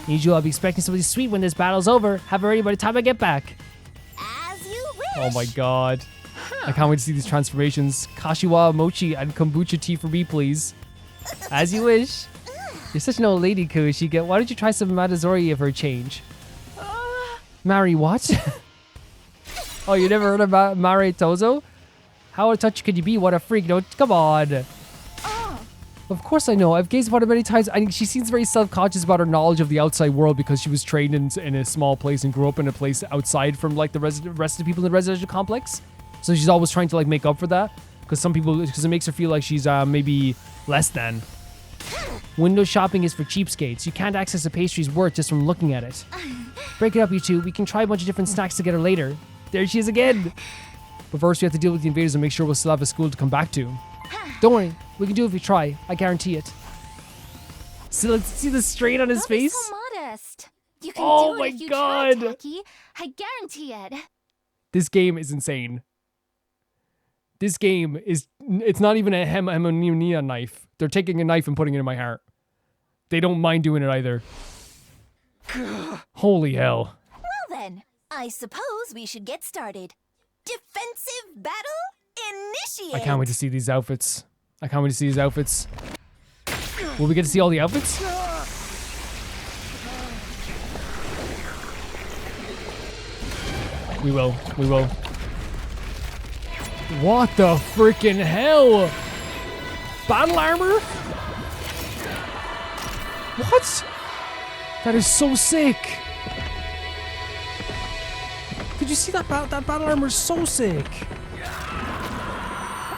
Need you. I'll be expecting something sweet when this battle's over. Have it ready by the time I get back. Oh my god. I can't wait to see these transformations. Kashiwa Mochi and kombucha tea for me, please. As you wish. You're such an old lady, Kushika. Why don't you try some Matazori for a change? Mari what? Oh, you never heard about Mari Tozo? How out of touch could you be? What a freak. No, come on. Of course I know. I've gazed upon it many times. I think she seems very self-conscious about her knowledge of the outside world because she was trained in a small place and grew up in a place outside from like the rest of the people in the residential complex. So she's always trying to like make up for that because it makes her feel like she's maybe less than. Window shopping is for cheapskates. You can't access a pastry's worth just from looking at it. Break it up, you two. We can try a bunch of different snacks together later. There she is again. But first we have to deal with the invaders and make sure we'll still have a school to come back to. Don't worry, we can do it if we try. I guarantee it. So let's see the strain on his face. So modest. You can do it if you try, Taki. I guarantee it. This game is insane. This game is, it's not even a hemonia knife. They're taking a knife and putting it in my heart. They don't mind doing it either. Holy hell. Well then, I suppose we should get started. Defensive battle? Initiate! I can't wait to see these outfits. Will we get to see all the outfits? We will. What the freaking hell? Battle armor? What? That is so sick. Did you see that that battle armor is so sick.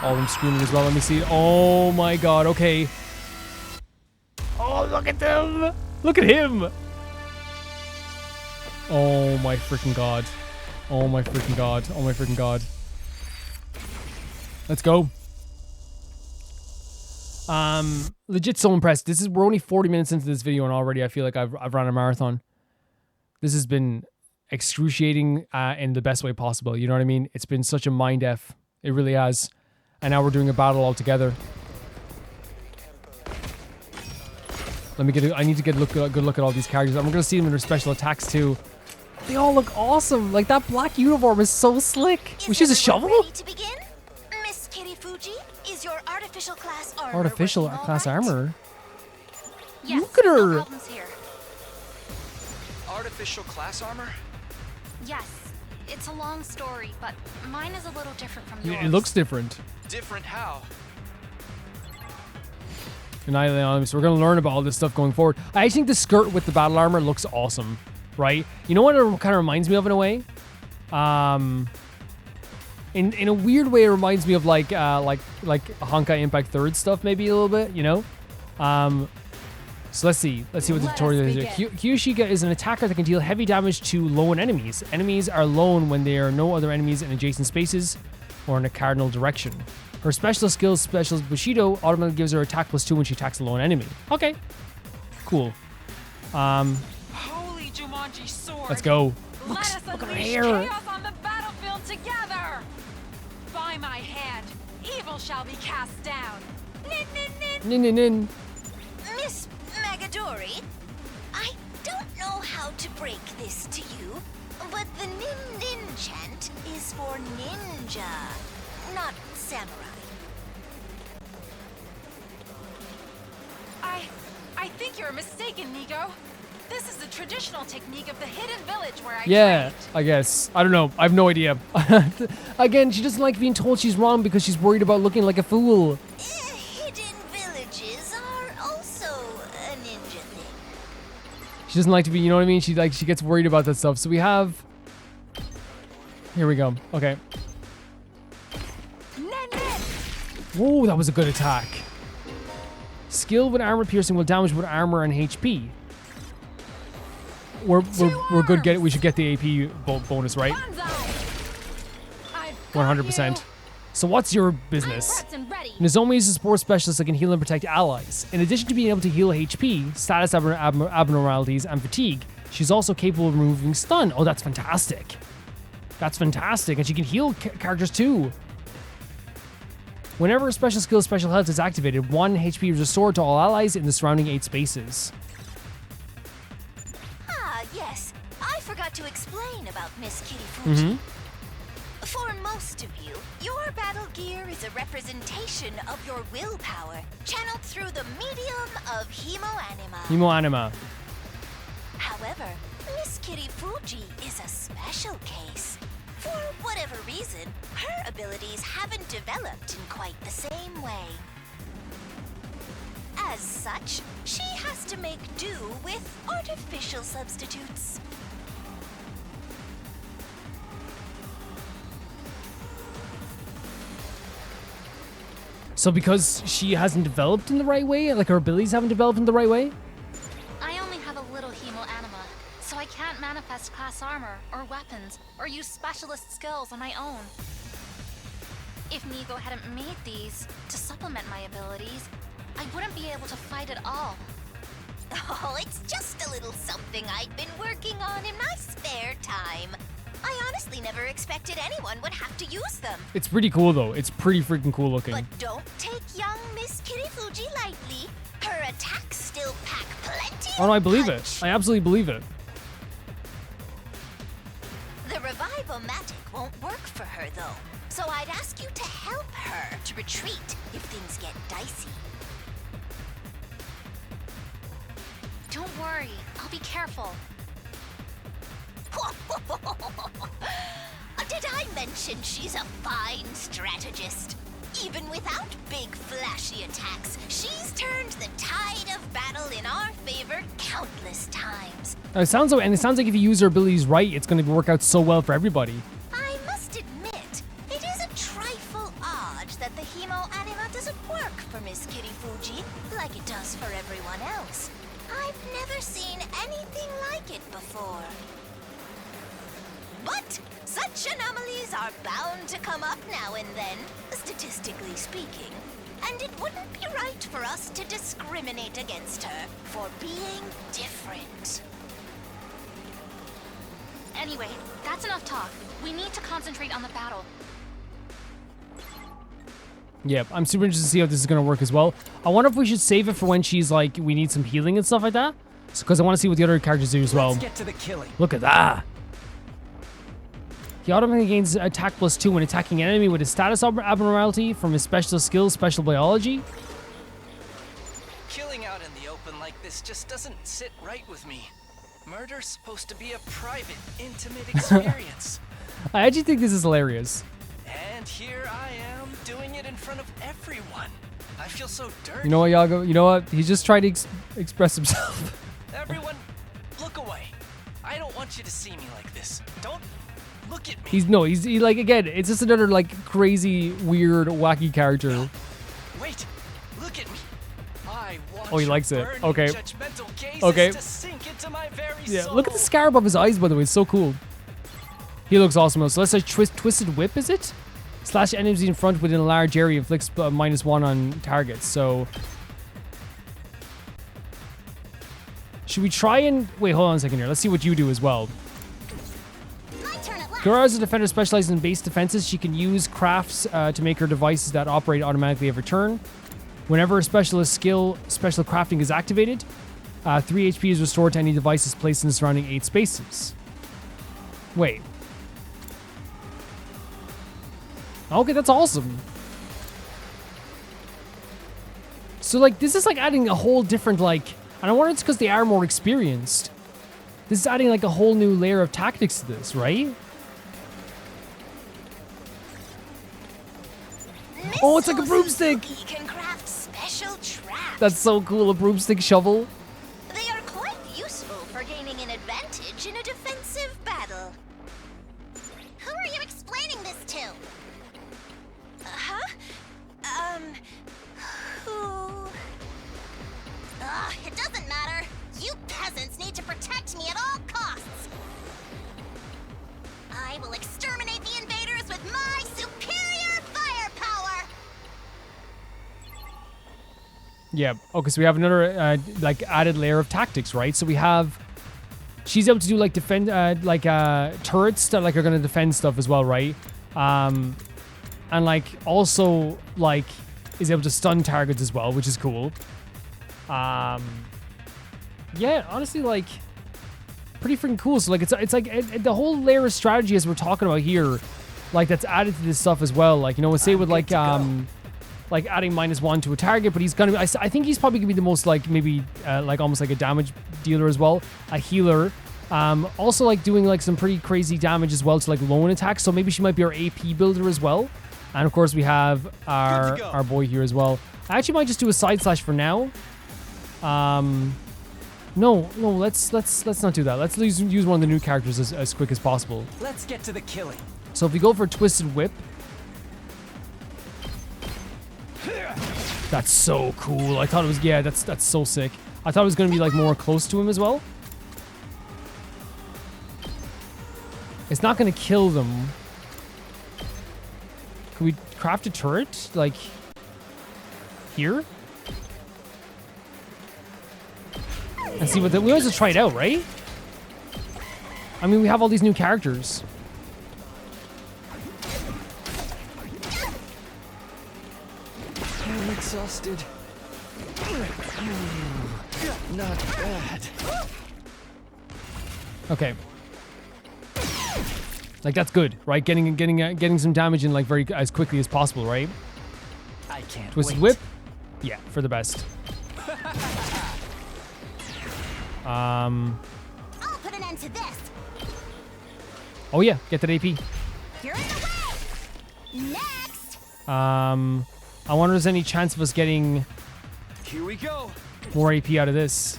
All of them screaming as well. Let me see. Oh my god. Okay. Oh, look at them. Look at him. Oh my freaking god. Oh my freaking god. Oh my freaking god. Let's go. Legit so impressed. We're only 40 minutes into this video and already I feel like I've run a marathon. This has been excruciating in the best way possible. You know what I mean? It's been such a mind F. It really has. And now we're doing a battle all together. Let me get I need to get a good look at all these characters. And we're going to see them in their special attacks too. They all look awesome. Like that black uniform is so slick. Was she a shovel? Ready to begin? Miss Kitty Fuji, is your artificial class armor Artificial working all class right? armor? Yes, Look at her. No problems here. Artificial class armor? Yes, it's a long story, but mine is a little different from yours. It looks different. Different how? So we're going to learn about all this stuff going forward. I think the skirt with the battle armor looks awesome, right? You know what it kind of reminds me of in a way? In a weird way, it reminds me of like Honkai Impact 3rd stuff, maybe a little bit, you know? So let's see what the tutorial is here. Kyoshika is an attacker that can deal heavy damage to lone enemies. Enemies are lone when there are no other enemies in adjacent spaces or in a cardinal direction. Her special skills, Special Bushido, automatically gives her attack +2 when she attacks a lone enemy. Okay. Cool. Holy Jumanji sword. Let's go. Let us look at her unleash hair. chaos on the battlefield together. By my hand, evil shall be cast down. Nin, nin, nin. Nin, nin, nin. Miss Magadori, I don't know how to break this to you, but the Nin Nin chant is for ninja, not samurai. I think you're mistaken, Nigo. This is the traditional technique of the hidden village where I Yeah, trained. I guess. I don't know. I have no idea. Again, she doesn't like being told she's wrong because she's worried about looking like a fool. Hidden villages are also a ninja thing. She doesn't like to be, you know what I mean? She gets worried about that stuff. So we have... Here we go. Okay. Nin, nin. Whoa, that was a good attack. Skill with armor piercing will damage with armor and HP. We're good. We should get the AP bonus, right? Banzai. 100%. So what's your business? Prepped and ready. Nozomi is a support specialist that can heal and protect allies. In addition to being able to heal HP, status abnormalities, and fatigue, she's also capable of removing stun. Oh, that's fantastic. That's fantastic. And she can heal characters too. Whenever a special skill special health is activated, 1 HP is restored to all allies in the surrounding 8 spaces. Ah, yes. I forgot to explain about Miss Kitty Fuji. For most of you, your battle gear is a representation of your willpower, channeled through the medium of Hemoanima. Hemoanima. However, Miss Kitty Fuji is a special case. For whatever reason, her abilities haven't developed in quite the same way. As such, she has to make do with artificial substitutes. So because she hasn't developed in the right way, like her abilities haven't developed in the right way? I only have a little hemoanima, so I can't manifest class armor or weapons or use specialist skills on my own. If Nigo hadn't made these to supplement my abilities, I wouldn't be able to fight at all. Oh, it's just a little something I'd been working on in my spare time. I honestly never expected anyone would have to use them. It's pretty cool though. It's pretty freaking cool looking. But don't take young Miss Kitty Fuji lightly. Her attacks still pack plenty Oh no, I believe it. punch. I absolutely believe it. The Revival-matic won't work for her though. So I'd ask you to help her to retreat if things get dicey. Don't worry, I'll be careful. Did I mention she's a fine strategist? Even without big flashy attacks, she's turned the tide of battle in our favor countless times. It sounds like if you use her abilities right, it's going to work out so well for everybody. I must admit, it is a trifle odd that the Hemo Anima doesn't work for Miss Kitty Fuji like it does for everyone else. I've never seen anything like it before. But such anomalies are bound to come up now and then, statistically speaking. And it wouldn't be right for us to discriminate against her for being different. Anyway, that's enough talk. We need to concentrate on the battle. Yep, I'm super interested to see how this is going to work as well. I wonder if we should save it for when she's like, we need some healing and stuff like that. Because I want to see what the other characters do as well. Let's get to the killing. Look at that. He automatically gains attack +2 when attacking an enemy with a status abnormality from his special skill, special biology. Killing out in the open like this just doesn't sit right with me. Murder's supposed to be a private, intimate experience. I actually think this is hilarious. And here I am doing it in front of everyone. I feel so dirty. You know what, Yago? You know what? He's just trying to express himself. Everyone, look away. I don't want you to see me like this. Don't look at me. He's like, again, it's just another like crazy, weird, wacky character. Wait, look at me. I want Oh, he likes it. your burning, Okay. judgmental gazes Okay. to sink into my very Yeah, soul. look at the scar above his eyes, by the way. It's so cool. He looks awesome. So let's say Twisted Whip, is it? Slash enemies in front within a large area, inflicts -1 on targets. So should we try and wait? Hold on a second here. Let's see what you do as well. My turn at last. Kura is a defender specialized in base defenses. She can use crafts to make her devices that operate automatically every turn. Whenever a specialist skill, special crafting is activated, 3 HP is restored to any devices placed in the surrounding 8 spaces. Wait. Okay, that's awesome. So, like, this is, like, adding a whole different, like... And I wonder if it's because they are more experienced. This is adding, like, a whole new layer of tactics to this, right? Oh, it's like a broomstick! Suzuki can craft special traps. That's so cool, a broomstick shovel. They are quite useful for gaining an advantage in a defensive battle. Who are you explaining this to? Who? It doesn't matter. You peasants need to protect me at all costs. I will exterminate the invaders with my superior firepower. Yeah, okay, so we have another, like, added layer of tactics, right? So we have... She's able to do, like, defend, turrets that, like, are gonna defend stuff as well, right? And, like, also, like, is able to stun targets as well, which is cool. Yeah, honestly, like, pretty freaking cool. So, like, it's like the whole layer of strategy as we're talking about here, like, that's added to this stuff as well. Like, you know, say with, like adding -1 to a target, but he's gonna be, I think he's probably gonna be the most, like, maybe, like, almost like a damage dealer as well, a healer. Also, like, doing, like, some pretty crazy damage as well to, like, lone attacks, so maybe she might be our AP builder as well. And, of course, we have our boy here as well. I actually might just do a side slash for now. No, let's not do that. Let's use one of the new characters as quick as possible. Let's get to the killing. So if we go for Twisted Whip, that's so cool. I thought it was, yeah, that's so sick. I thought it was gonna be, like, more close to him as well. It's not gonna kill them. Can we craft a turret, like, here? And see what we always just try it out, right? I mean, we have all these new characters. I'm exhausted. Not bad. Okay. Like, that's good, right? Getting some damage in, like, as quickly as possible, right? I can't Twisted wait. Whip. Yeah, for the best. I'll put an end to this. Oh yeah, get that AP. You're in the way. Next. I wonder if there's any chance of us getting Here we go. more AP out of this.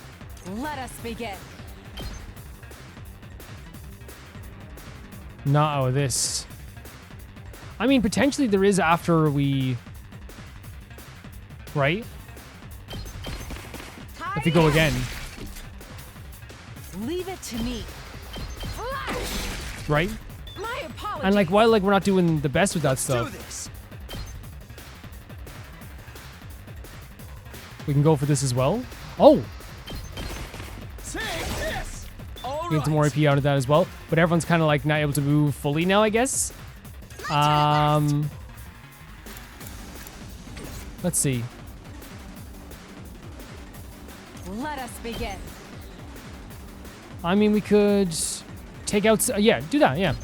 Let us begin. Not out of this. I mean, potentially there is after we... Right? If we go again. Leave it to me. Right? My apologies. And like, while like we're not doing the best with that Do stuff, this. we can go for this as well. Oh! Take this. All Get some more AP out of that as well. But everyone's kind of like not able to move fully now, I guess. Let's see. Let us begin. I mean, we could take out... yeah, do that, yeah.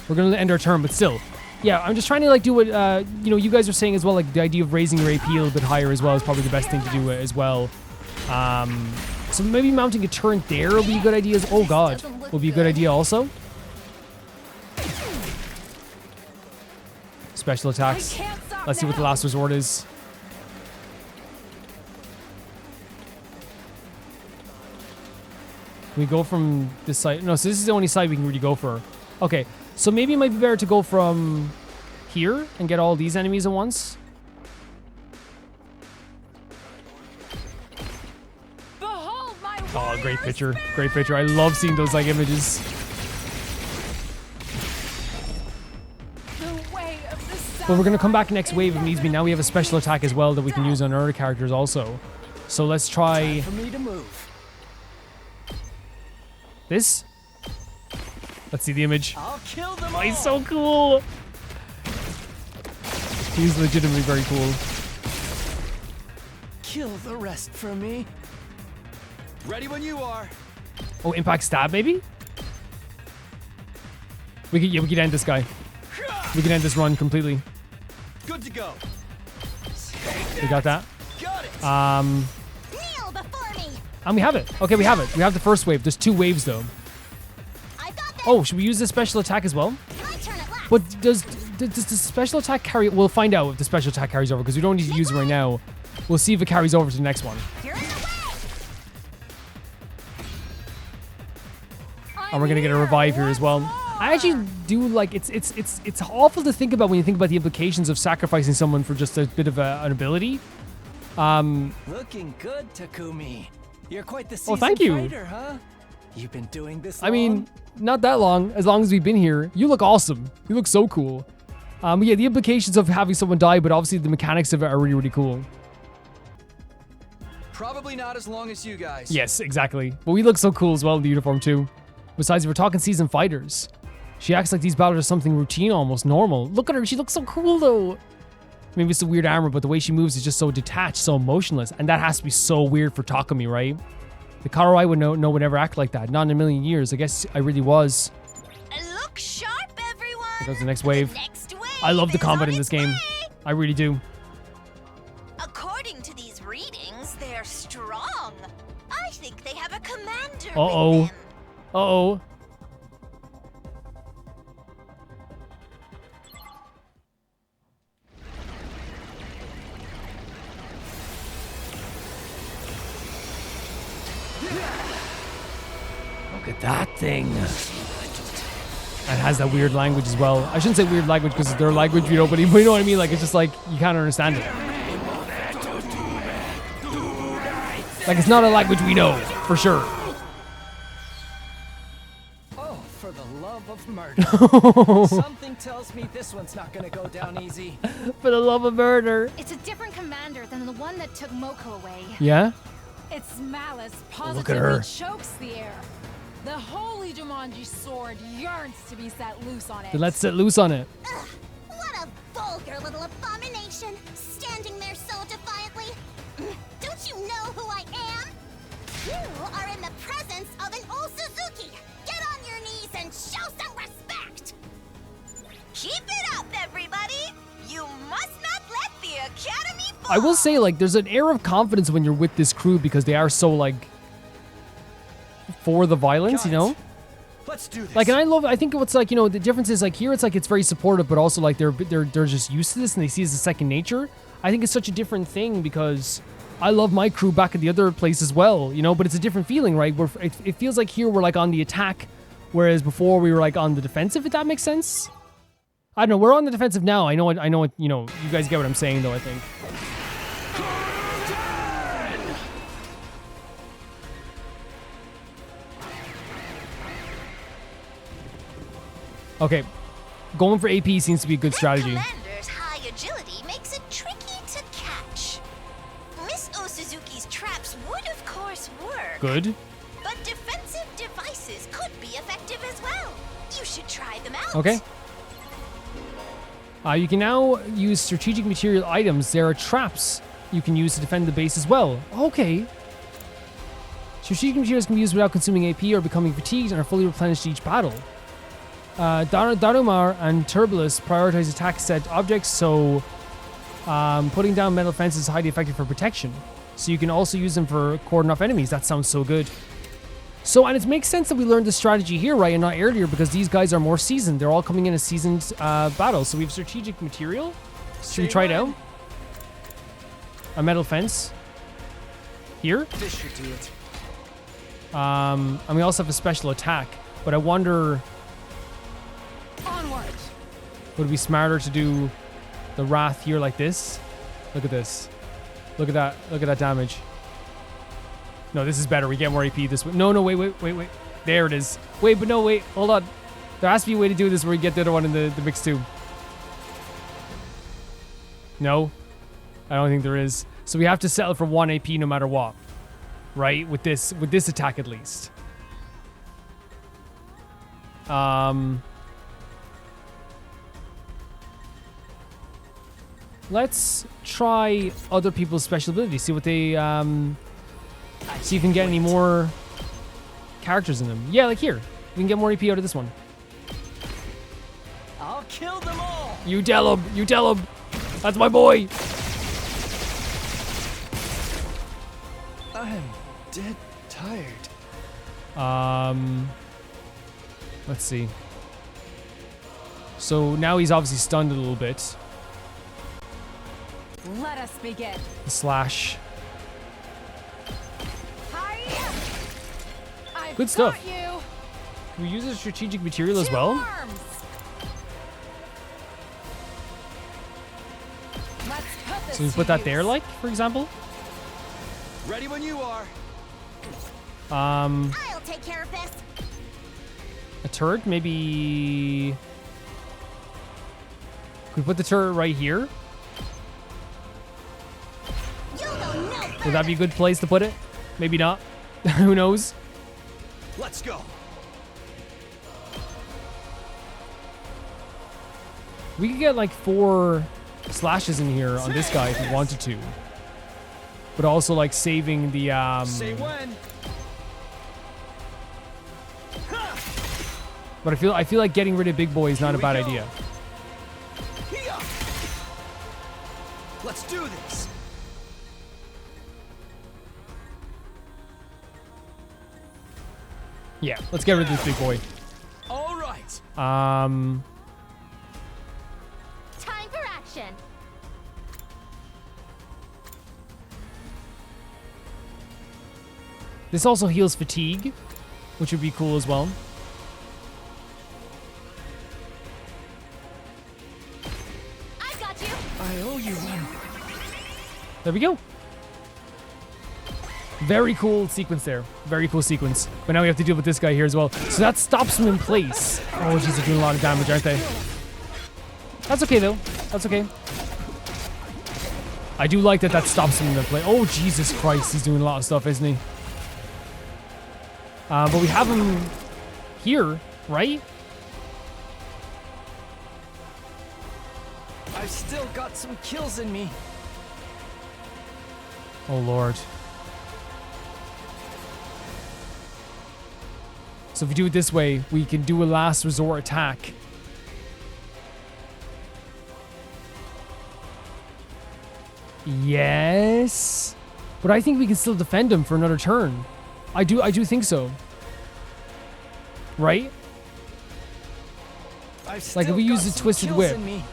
We're going to end our turn, but still. Yeah, I'm just trying to, like, do what, you know, you guys are saying as well, like, the idea of raising your AP a little bit higher as well is probably the best thing to do as well. So maybe mounting a turret there will be a good idea. Oh, God. Will be a good idea also. Special attacks. Let's see what the last resort is. We go from this side. No, so this is the only side we can really go for. Okay, so maybe it might be better to go from here and get all these enemies at once. Behold my Oh, great picture. Great picture. I love seeing those like images. The way of the But we're going to come back next wave if needs be. Now we have a special attack as well that we can use on our other characters also. So let's try For me to move. this. Let's see the image. I'll kill them Oh, all. he's so cool. He's legitimately very cool. Kill the rest for me. Ready when you are. Oh, impact stab maybe? We could end this guy. We can end this run completely. Good to go. We got that. Got it. Kneel before me. And we have it. Okay, we have it. We have the first wave. There's 2 waves though. I've got this. Oh, should we use the special attack as well? My turn at last. But does the special attack carry? We'll find out if the special attack carries over because we don't need to use it right now. We'll see if it carries over to the next one. You're in the way. And we're gonna get a revive here as well. I actually do like it's awful to think about when you think about the implications of sacrificing someone for just a bit of an ability. Looking good, Takumi. You're quite the seasoned thank you. fighter, huh? You've been doing this I mean, long? not that long. As long as we've been here, you look awesome. You look so cool. Yeah, the implications of having someone die, but obviously the mechanics of it are really, really cool. Probably not as long as you guys. Yes, exactly. But we look so cool as well in the uniform too. Besides, if we're talking seasoned fighters, she acts like these battles are something routine, almost normal. Look at her. She looks so cool though. Maybe it's the weird armor, but the way she moves is just so detached, so emotionless. And that has to be so weird for Takumi, right? The Karo I would know would never act like that. Not in a million years. I guess I really was. Look sharp, everyone. Here goes the next wave. Next wave I love the is combat on in this its game. way. I really do. According to these readings, they're strong. I think they have a commander Uh-oh. with them. Uh-oh. Look at that thing. It has that weird language as well. I shouldn't say weird language because it's their language, you know, but you know what I mean? Like, it's just like, you can't understand it. Like, it's not a language we know, for sure. Oh, for the love of murder. Something tells me this one's not gonna go down easy. For the love of murder. It's a different commander than the one that took Moko away. Yeah? Its malice look at her. positively chokes the air. The holy Jumanji sword yearns to be set loose on it. Then let's set loose on it. Ugh, what a vulgar little abomination, standing there so defiantly. Don't you know who I am? You are in the presence of an old Suzuki. Get on your knees and show some respect. Keep it up, everybody. You must not let the Academy fall. I will say, like, there's an air of confidence when you're with this crew because they are so, like, for the violence, you know? Let's do this. Like, and I think what's like, you know, the difference is like here it's like it's very supportive, but also like they're just used to this and they see it as a second nature. I think it's such a different thing because I love my crew back at the other place as well, you know, but it's a different feeling, right? It feels like here we're like on the attack, whereas before we were like on the defensive, if that makes sense. I don't know, we're on the defensive now. I know what, you know, you guys get what I'm saying though, I think. Okay, going for AP seems to be a good strategy. Commander's high agility makes it tricky to catch. Miss Osuzuki's traps would of course work. Good. But defensive devices could be effective as well. You should try them out. Okay. You can now use strategic material items. There are traps you can use to defend the base as well. Okay. Strategic materials can be used without consuming AP or becoming fatigued and are fully replenished each battle. Darumar and Turbulus prioritize attack set objects, so putting down metal fences is highly effective for protection. So you can also use them for cordon off enemies. That sounds so good. So, and it makes sense that we learned this strategy here, right, and not earlier, because these guys are more seasoned. They're all coming in as seasoned battles. So we have strategic material. Should we try it out? A metal fence. Here. This should do it. And we also have a special attack. But I wonder... Onwards. Would it be smarter to do the Wrath here like this? Look at this. Look at that. Look at that damage. No, this is better. We get more AP this way. No, wait. There it is. Wait, but no, wait. Hold on. There has to be a way to do this where we get the other one in the mix too. No? I don't think there is. So we have to settle for 1 AP no matter what. Right? With this attack at least. Let's try other people's special abilities. See what they, see if we can get any more characters in them. Yeah, like here. We can get more AP out of this one. I'll kill them all. You tell him. You tell him. That's my boy. I'm dead tired. Let's see. So now he's obviously stunned a little bit. Let us begin. The slash. Hiya! I've Good stuff. got you. Can we use a strategic material as well? Arms. Let's put this So we to put that use. there, like, for example? Ready when you are. I'll take care of this. A turret, maybe... Could we put the turret right here? You'll go no Would that be a good place to put it? Maybe not. Who knows? Let's go. We could get like 4 slashes in here on this guy if we wanted to. But also like saving the Say when. But I feel like getting rid of Big Boy is not a Here we bad go. idea. Hiya. Let's do this. Yeah, let's get rid of this Big Boy. All right. Time for action. This also heals fatigue, which would be cool as well. I've got you. I owe you one. There we go. Very cool sequence there. Very cool sequence. But now we have to deal with this guy here as well. So that stops him in place. Oh, jeez, they're doing a lot of damage, aren't they? That's okay, though. That's okay. I do like that stops him in place. Oh, Jesus Christ. He's doing a lot of stuff, isn't he? But we have him here, right? I've still got some kills in me. Oh, Lord. So if we do it this way, we can do a last resort attack. Yes. But I think we can still defend him for another turn. I do think so. Right? I've Like, if still we use got the some twisted kills whip. in me.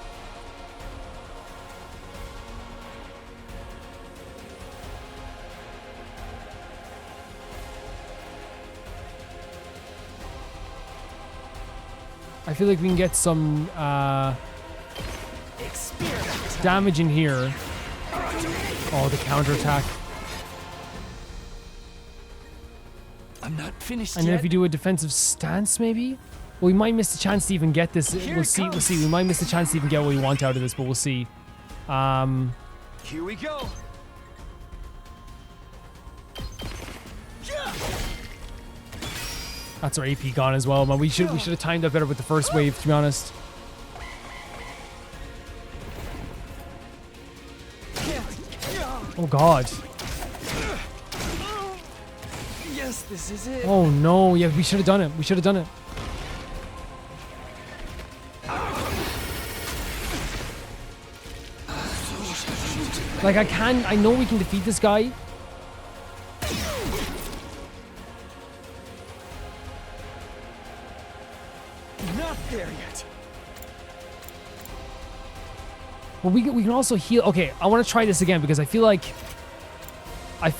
I feel like we can get some Experiment. damage in here. Oh, the counterattack. I'm not finished And then yet. if you do a defensive stance, maybe? Well, we might miss the chance to even get this. Here We'll it see. We'll comes. see. We might miss the chance to even get what we want out of this, but we'll see. Here we go. That's our AP gone as well, man. We should have timed that better with the first wave, to be honest. Oh god. Yes, this is it. Oh no. Yeah, we should have done it. We should have done it. Like, I know we can defeat this guy. Not there yet. Well, we can also heal. Okay, I want to try this again because I feel like I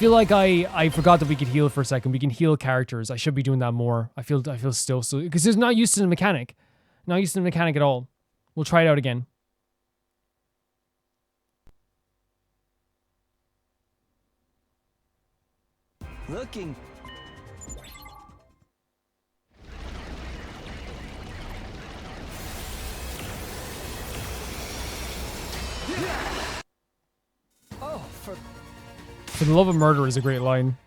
forgot that we could heal for a second. We can heal characters. I should be doing that more. I feel still so because it's not used to the mechanic. Not used to the mechanic at all. We'll try it out again. Looking. Oh, For the love of murder is a great line.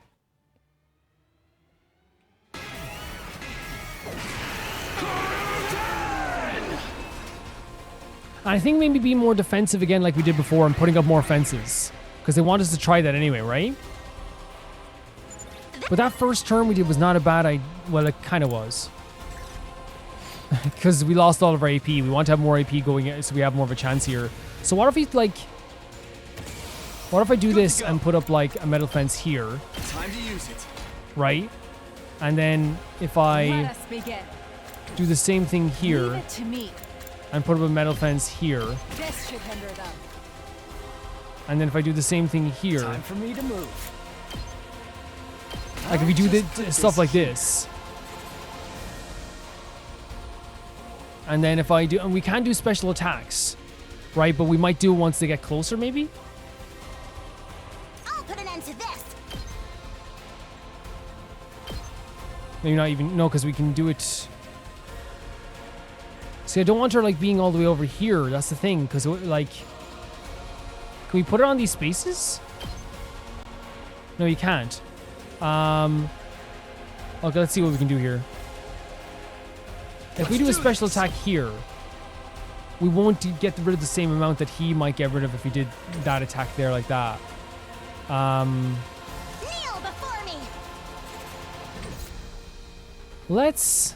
I think maybe be more defensive again like we did before and putting up more fences. Because they want us to try that anyway, right? But that first turn we did was not a bad idea. Well, it kind of was. Because we lost all of our AP. We want to have more AP going in so we have more of a chance here. So what if we, like... What if I do this and put up, like, a metal fence here? time to use it. Right? And then if Let I us begin. do the same thing Leave here it to me. and put up a metal fence here. This should hinder them. And then if I do the same thing here... Time for me to move. Like if we do stuff like this. And then if I do, and we can do special attacks, right? But we might do it once they get closer, maybe? I'll put an end to this. Maybe not even, no, because we can do it. See, I don't want her like being all the way over here. That's the thing, because like, can we put it on these spaces? No, you can't. Okay, let's see what we can do here. If we do a special attack here, we won't get rid of the same amount that he might get rid of if he did that attack there like that. Kneel before me. Let's...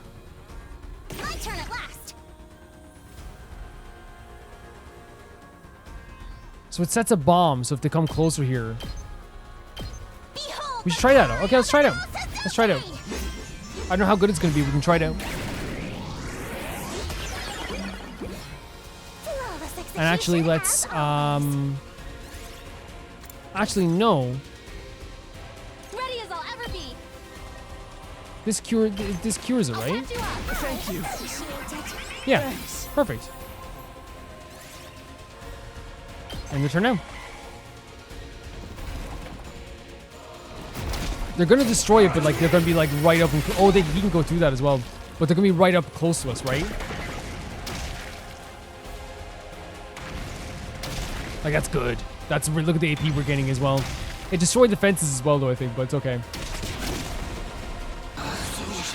My turn at last. So it sets a bomb, so if they come closer here... Behold We should try that out. Okay, let's try it out. Let's try it out. I don't know how good it's going to be. We can try it out. And actually, let's... Actually, no. Ready as I'll ever be. This cures it, right? Catch you up. Thank you. Yeah. Perfect. And the turn now. They're gonna destroy it, but like they're gonna be like right up and he can go through that as well. But they're gonna be right up close to us, right? Like that's good. Look at the AP we're getting as well. It destroyed the fences as well though, I think, but it's okay.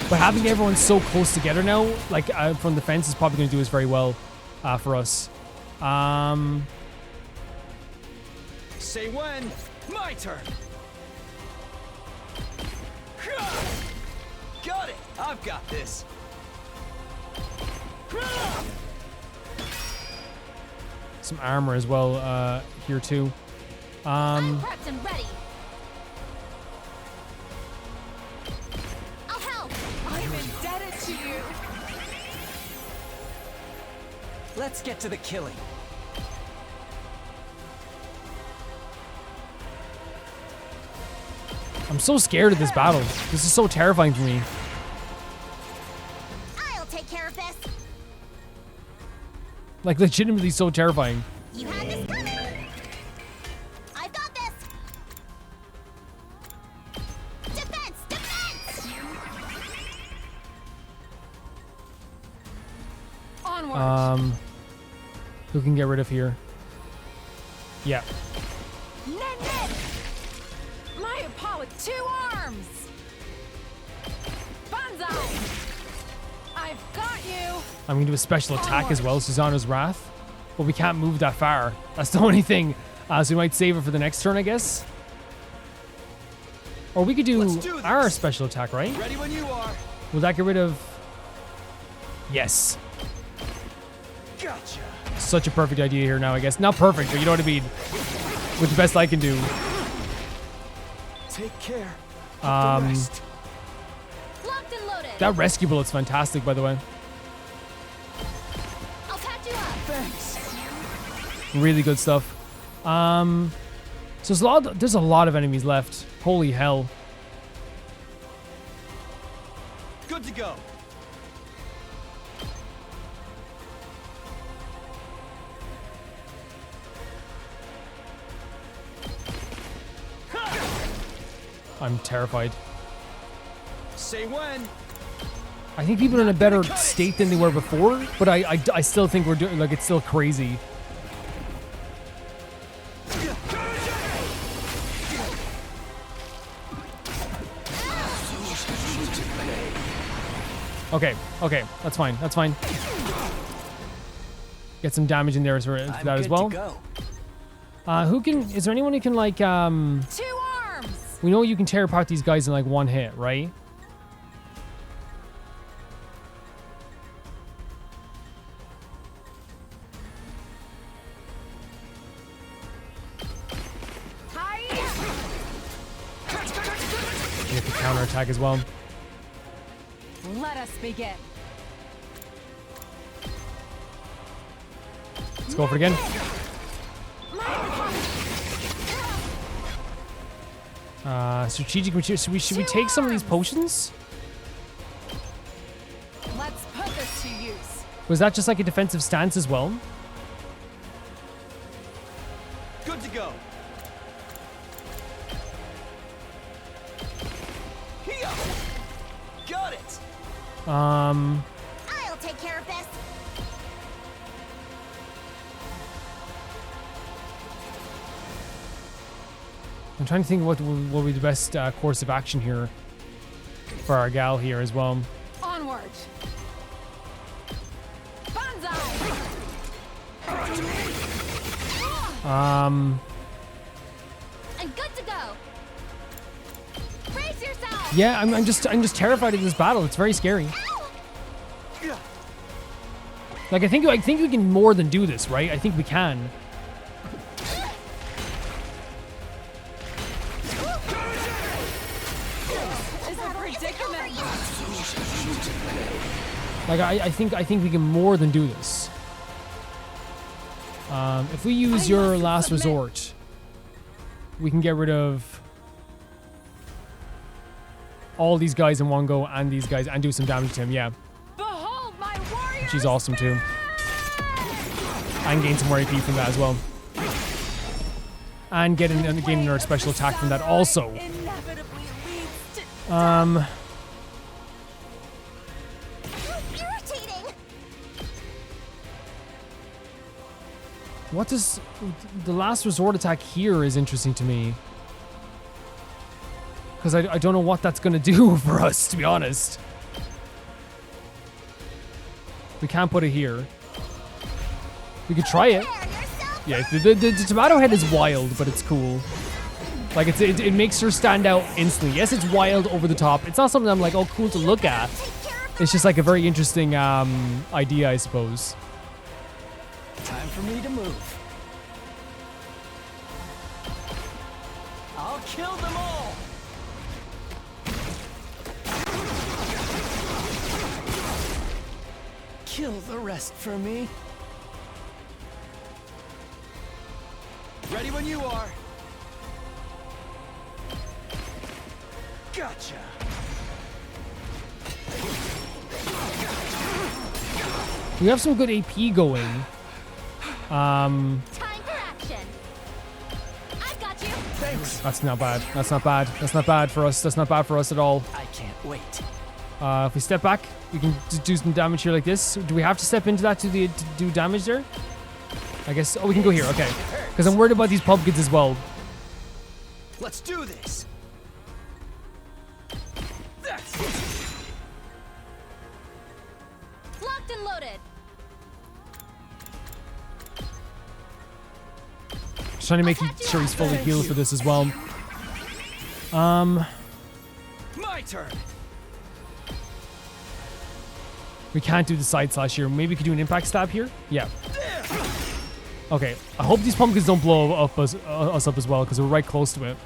But having everyone so close together now, like from the fence, is probably gonna do us very well for us. Say when. My turn. Got it. I've got this. Some armor as well here too. I'm prepped and ready. I'll help. I'm indebted to you. Let's get to the killing. I'm so scared of this battle. This is so terrifying for me. I'll take care of this. Like, legitimately so terrifying. You had this coming. I've got this. Defense, defense. Onward. Who can get rid of here? Yeah. Ned, Ned! My Apollo, 2 arms! Banzai! I've got you! I'm gonna do a special attack as well, Susanna's Wrath. But we can't move that far. That's the only thing. So we might save it for the next turn, I guess. Or we could do our special attack, right? Ready when you are. Will that get rid of... Yes. Gotcha. Such a perfect idea here now, I guess. Not perfect, but you know what I mean. With the best I can do. Take care. Um, The rest. Locked and loaded. That rescue bullet's fantastic, by the way. I'll patch you up. Thanks. Really good stuff. So there's a lot of enemies left. Holy hell. Good to go. I'm terrified. Say when. I think people are in a better state than they were before, but I still think we're doing, like, it's still crazy. Okay, okay, that's fine, that's fine. Get some damage in there for that as well. Who can, is there anyone who can, like, 2 arms! we know you can tear apart these guys in, like, one hit, right? You have to counterattack as well. Let us begin. Let's go for it again. Strategic material. Should we take some of these potions? Let's put this to use. Was that just like a defensive stance as well? Good to go. Here. Got it. I'll take care of this. I'm trying to think what will be the best course of action here for our gal here as well. Onward. Banzai! I'm good to go. Brace yourself. Yeah, I'm just terrified of this battle. It's very scary. Yeah. Like I think we can more than do this, right? I think we can. Is a predicament. Like I think we can more than do this. If we use your last resort, we can get rid of all these guys in one go and these guys and do some damage to him. Yeah, Behold my warrior. she's awesome too. And gain some more AP from that as well. And getting her special attack from that also. Inevitably leads to Irritating. What does the last resort attack here is interesting to me. Because I don't know what that's going to do for us, to be honest. We can't put it here. We could try it. Yeah, the tomato head is wild, but it's cool. Like, it makes her stand out instantly. Yes, it's wild over the top. It's not something I'm like, oh, cool to look at. It's just like a very interesting idea, I suppose. Time for me to move. I'll kill them all. Kill the rest for me. Ready when you are. Gotcha. We have some good AP going. Time for action. I've got you. Thanks. That's not bad. That's not bad. That's not bad for us. That's not bad for us at all. I can't wait. If we step back, we can do some damage here like this. Do we have to step into that to do damage there? I guess. Oh, we can go here. Okay. Because I'm worried about these pumpkins as well. Let's do this. That's it. Locked and loaded. Just trying to make sure he's fully healed for this as well. My turn. We can't do the side slash here. Maybe we could do an impact stab here. Yeah. Okay. I hope these pumpkins don't blow up us up as well because we're right close to it.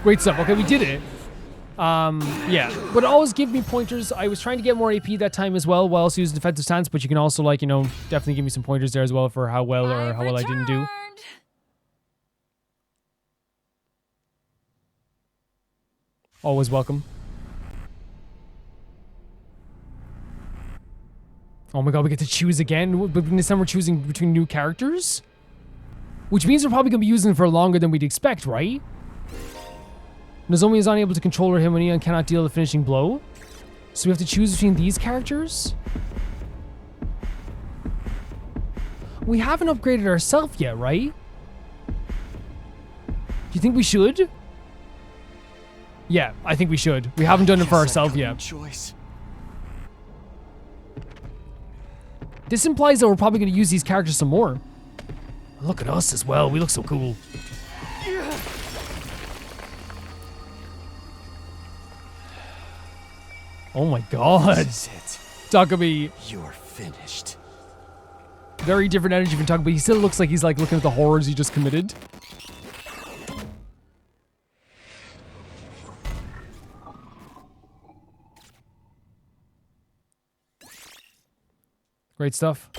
Great stuff. Okay, we did it. Yeah. But always give me pointers. I was trying to get more AP that time as well while also using defensive stance, but you can also, like, you know, definitely give me some pointers there as well for how well or how well I didn't do. Always welcome. Oh my god, we get to choose again? But this time we're choosing between new characters? Which means we're probably going to be using them for longer than we'd expect, right? Nozomi is unable to control her Himoni and cannot deal the finishing blow. So we have to choose between these characters? We haven't upgraded ourselves yet, right? Do you think we should? Yeah, I think we should. We haven't done it for ourselves yet. Choice. This implies that we're probably going to use these characters some more. Look at us as well. We look so cool. Oh my god. This is it. Takumi. You're finished. Very different energy from Takumi. He still looks like he's like looking at the horrors he just committed. Great stuff.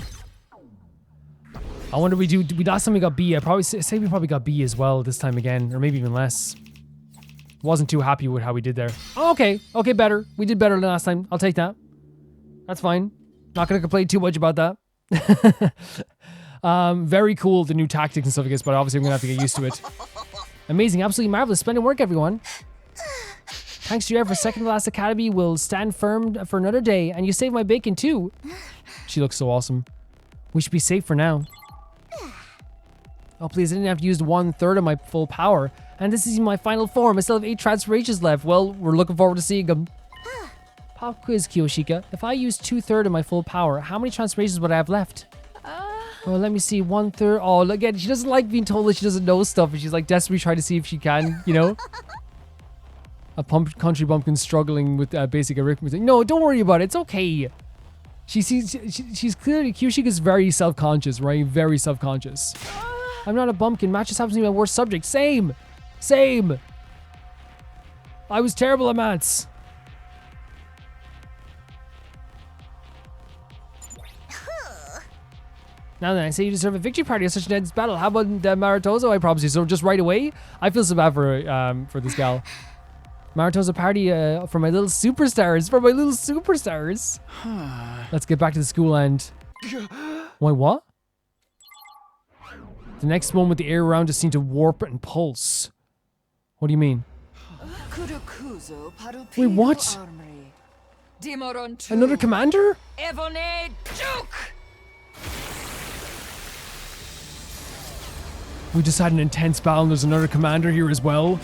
I wonder we last time we got B. I probably say we probably got B as well this time again, or maybe even less. Wasn't too happy with how we did there. Oh, okay, okay, better. We did better than last time. I'll take that. That's fine. Not gonna complain too much about that. Very cool, the new tactics and stuff, I guess, but obviously I'm gonna have to get used to it. Amazing, absolutely marvelous. Splendid work, everyone. Thanks to your efforts, second to last academy will stand firm for another day, and you saved my bacon too. She looks so awesome. We should be safe for now. Oh please, I didn't have to use 1/3 of my full power. And this is my final form. I still have 8 transformations left. Well, we're looking forward to seeing them. Pop quiz, Kiyoshika. If I use 2/3 of my full power, how many transformations would I have left? Oh, let me see. 1/3. Oh, again, she doesn't like being told that she doesn't know stuff, and she's like desperately trying to see if she can, you know? A country bumpkin struggling with basic arithmetic. No, don't worry about it. It's okay. She's clearly, Kiyoshika's very self-conscious, right? Very self-conscious. I'm not a bumpkin. Math just happens to be my worst subject. Same. Same. I was terrible at maths. Now then, I say you deserve a victory party at such an intense battle. How about Maritozo? I promise you. So just right away, I feel so bad for this gal. Maritozo party for my little superstars. For my little superstars. Let's get back to the school and... Wait, what? The next moment, the air around us seemed to warp and pulse. What do you mean? Wait, what? Another commander? We just had an intense battle and there's another commander here as well.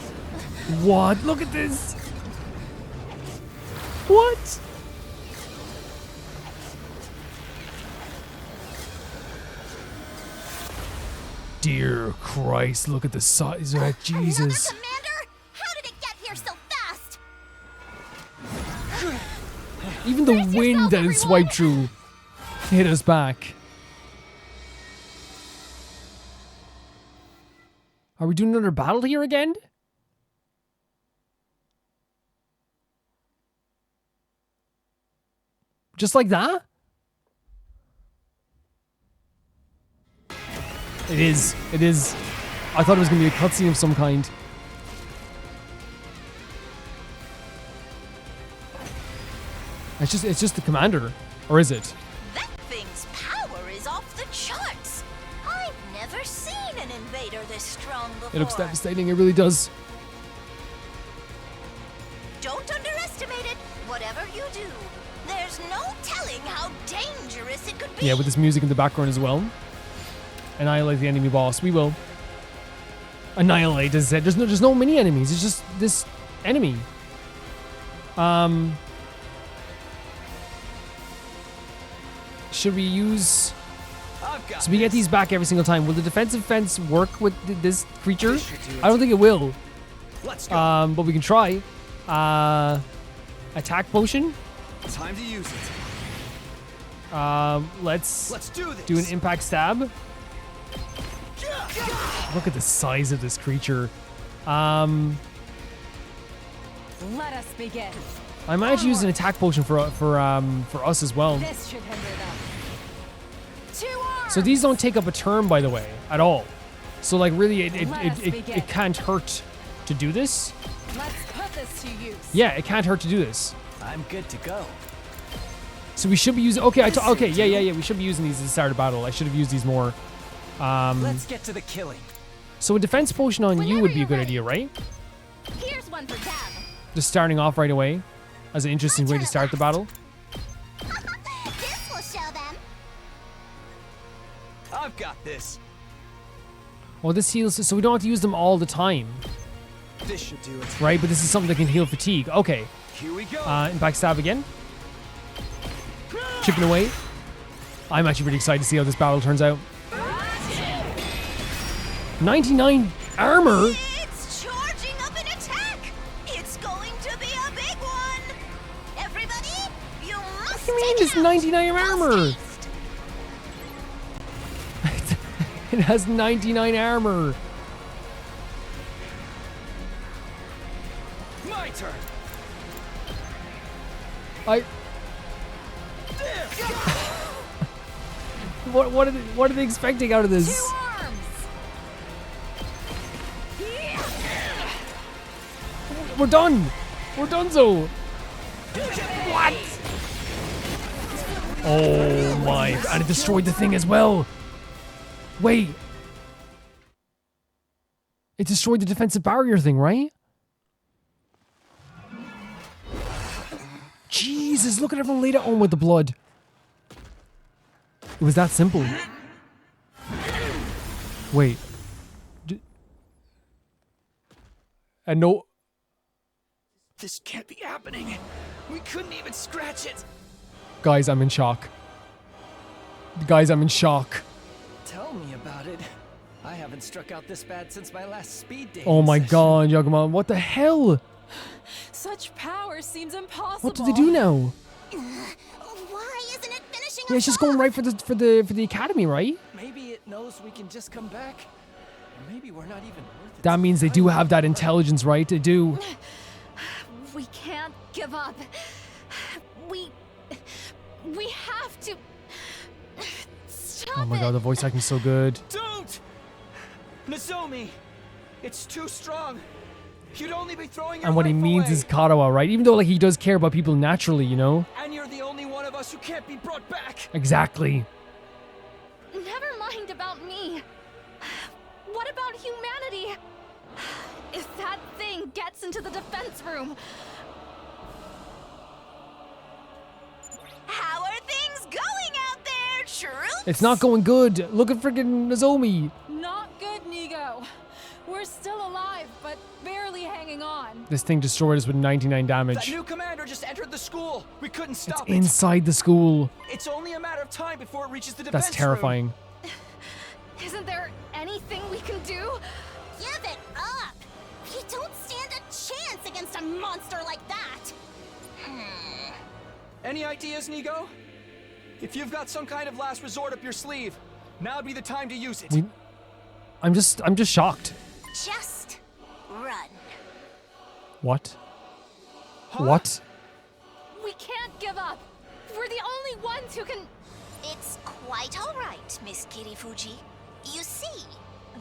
What? Look at this. What? Dear Christ, look at the size of that. Jesus. Another commander? How did it get here so fast? Even the Brace wind yourself, that it everyone. swiped through hit us back. Are we doing another battle here again? Just like that? It is. It is. I thought it was going to be a cutscene of some kind. It's just the commander. Or is it? That thing's power is off the charts. I've never seen an invader this strong before. It looks devastating. It really does. Don't underestimate it. Whatever you do, there's no telling how dangerous it could be. Yeah, with this music in the background as well. Annihilate the enemy boss. We will. Annihilate, as I said. There's no mini enemies. It's just this enemy. Should we use... So we get these back every single time. Will the defensive fence work with this creature? I don't think it will. Let's go. But we can try. Attack potion. Time to use it. Let's do this. do an impact stab. Look at the size of this creature. Let us begin. I might actually use an attack potion for us as well. This should hinder them. 2 arms. So these don't take up a turn, by the way, at all. So like really, it can't hurt to do this. Let's put this to use. Yeah, it can't hurt to do this. I'm good to go. So we should be using. Okay, yeah. We should be using these at the start of battle. I should have used these more. Let's get to the killing. So a defense potion on you Whenever would be a you're good ready. idea, right? Here's one for Dab. Just starting off right away as an interesting way to start the battle. This will show them. I've got this. Well, this heals, so we don't have to use them all the time, This should do it. right? But this is something that can heal fatigue. Okay. Here we go. Impact stab again. Chipping away. I'm actually really excited to see how this battle turns out. 99 armor. It's charging up an attack. It's going to be a big one. Everybody, you must What do you mean take it's out 99 armor? post-haste. It has 99 armor. My turn. What are they expecting out of 2 this? arms. We're done. We're done, so. What? Oh my! And it destroyed the thing as well. Wait. It destroyed the defensive barrier thing, right? Jesus, look at everyone laid it on with the blood. It was that simple. Wait. And no... This can't be happening. We couldn't even scratch it. Guys, I'm in shock. Guys, I'm in shock. Tell me about it. I haven't struck out this bad since my last speed dating Oh my session. god, Yagama, what the hell? Such power seems impossible. What do they do now? Why isn't it finishing Yeah, it's just going right for the academy, right? Maybe it knows we can just come back. Or maybe we're not even worth it. That means they do have that intelligence, right? They do. We can't give up. We have to stop Oh my god, the voice acting's so good. Don't! Nozomi! It's too strong. You'd only be throwing your And what he life means away. is Karawa, right? Even though like he does care about people naturally, you know? And you're the only one of us who can't be brought back. Exactly. Never mind about me. What about humanity? If that thing gets into the defense room, How are things going out there, troops? It's not going good. Look at freaking Nozomi. Not good, Nigo. We're still alive, but barely hanging on. This thing destroyed us with 99 That damage. new commander just entered the school. We couldn't It's stop it. inside the school. It's only a matter of time before it reaches the defense That's terrifying. isn't there anything we can do? Give it up. You don't stand a chance against a monster like that. Any ideas, Nigo? If you've got some kind of last resort up your sleeve, now'd be the time to use it. I'm just shocked. Just run. What? What? We can't give up. We're the only ones who can. It's quite all right, Miss Kirifuji. You see,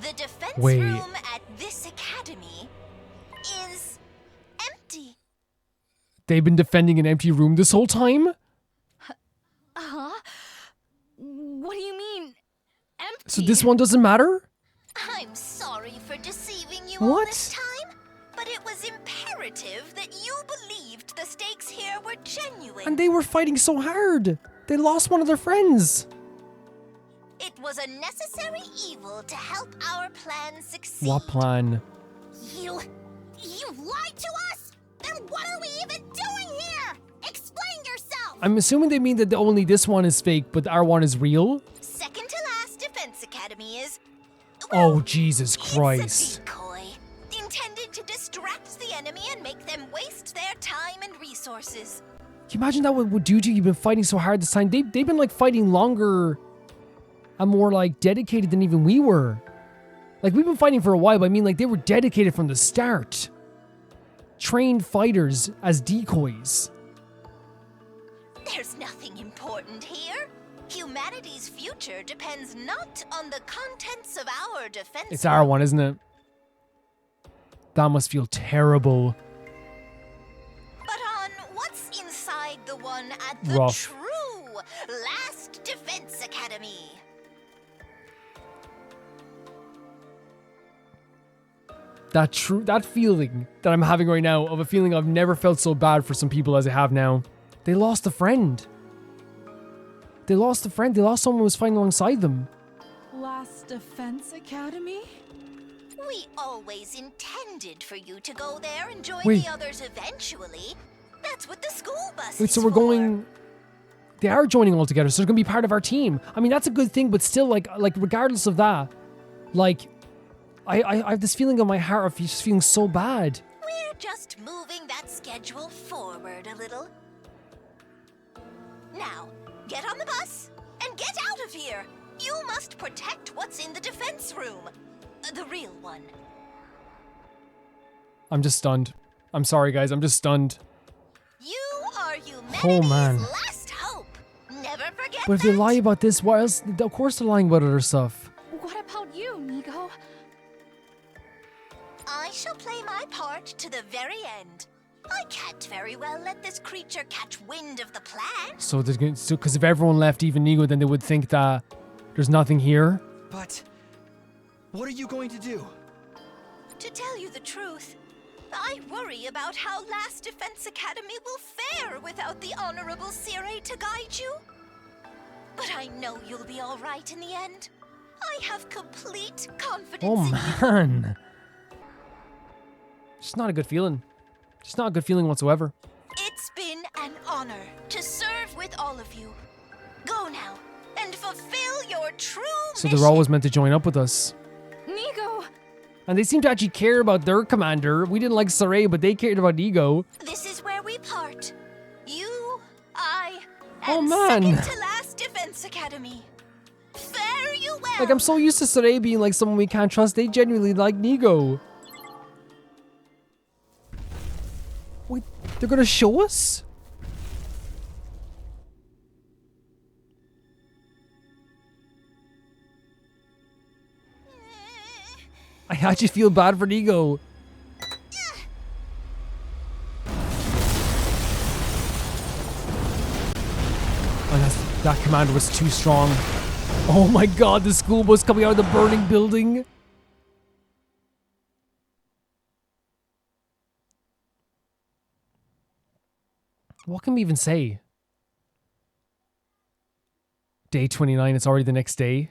the defense Wait. room at this academy is empty. They've been defending an empty room this whole time? Huh? What do you mean, empty? So this one doesn't matter? I'm sorry for deceiving you all What? this time, but it was imperative that you believed the stakes here were genuine. And they were fighting so hard. They lost one of their friends. It was a necessary evil to help our plan succeed. What plan? You lied to us? Then what are we even doing here? Explain yourself! I'm assuming they mean that only this one is fake, but our one is real? Second to last defense academy is... Oh, Jesus It's Christ. a decoy, intended to distract the enemy and make them waste their time and resources. Can you imagine that what would do to you? You've been fighting so hard this time. They've been like fighting longer and more like dedicated than even we were. Like we've been fighting for a while, but I mean like they were dedicated from the start. Trained fighters as decoys. There's nothing important here. Humanity's future depends not on the contents of our defense. It's our one, isn't it? That must feel terrible. But on what's inside the one at the Rough. true last defense academy. That feeling that I'm having right now of a feeling I've never felt so bad for some people as I have now. They lost a friend. They lost a friend. They lost someone who was fighting alongside them. Last Defense Academy? We always intended for you to go there and join Wait. the others eventually. That's what the school bus Wait, is so we're for. going... They are joining all together, so they're going to be part of our team. I mean, that's a good thing, but still, like regardless of that, like, I have this feeling in my heart of just feeling so bad. We're just moving that schedule forward a little. Now, get on the bus and get out of here. You must protect what's in the defense room. The real one. I'm just stunned. I'm sorry, guys. I'm just stunned. You are humanity's Oh, man. last hope. Never forget But if they that. lie about this, what else? Of course they're lying about other stuff. What about you, Nigo? I shall play my part to the very end. I can't very well let this creature catch wind of the plan. So, because if everyone left, even Ego, then they would think that there's nothing here. But what are you going to do? To tell you the truth, I worry about how Last Defense Academy will fare without the Honorable Sire to guide you. But I know you'll be all right in the end. I have complete confidence Oh, in you. man. Just not a good feeling. Just not a good feeling whatsoever. It's been an honor to serve with all of you. Go now and fulfill your true So mission. they're always meant to join up with us. Nigo! And they seem to actually care about their commander. We didn't like Saray, but they cared about Ego. This is where we part. You, I, Oh, and man. second to last Defense Academy. Fare you well. Like, I'm so used to Saray being like someone we can't trust. They genuinely like Nigo. Wait, they're gonna show us? I actually feel bad for Nigo. Oh, that commander was too strong. Oh my god, the school bus coming out of the burning building. What can we even say? Day 29, it's already the next day.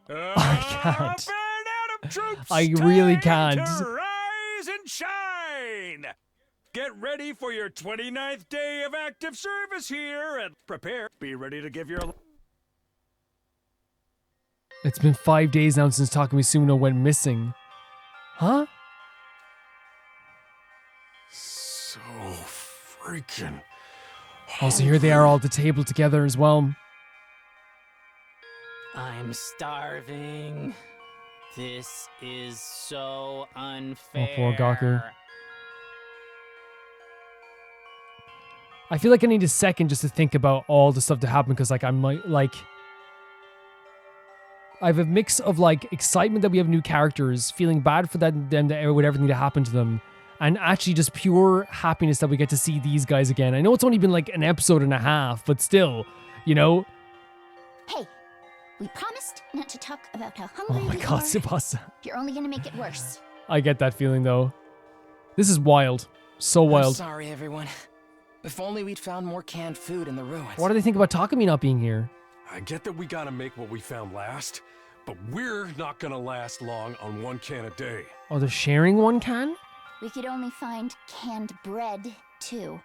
I can't. I really can't. Rise and shine! Get ready for your 29th day of active service here and prepare. Be ready to give your... It's been 5 days now since Takumi Suno went missing. Huh? So freaking... Oh, so here they are all at the table together as well. I'm starving. This is so unfair. Oh, poor Gaku. I feel like I need a second just to think about all the stuff that happened because like I'm like I have a mix of like excitement that we have new characters, feeling bad for them that would everything to happen to them, and actually just pure happiness that we get to see these guys again. I know it's only been like an episode and a half, but still, you know. Hey, we promised not to talk about how hungry Oh my we God, are. Tsubasa. You're only gonna make it worse. I get that feeling though. This is wild. So I'm wild. sorry, everyone. If only we'd found more canned food in the ruins. What do they think about Takumi not being here? I get that we gotta make what we found last, but we're not gonna last long on 1 can a day. Oh, they're sharing 1 can? We could only find canned bread, too.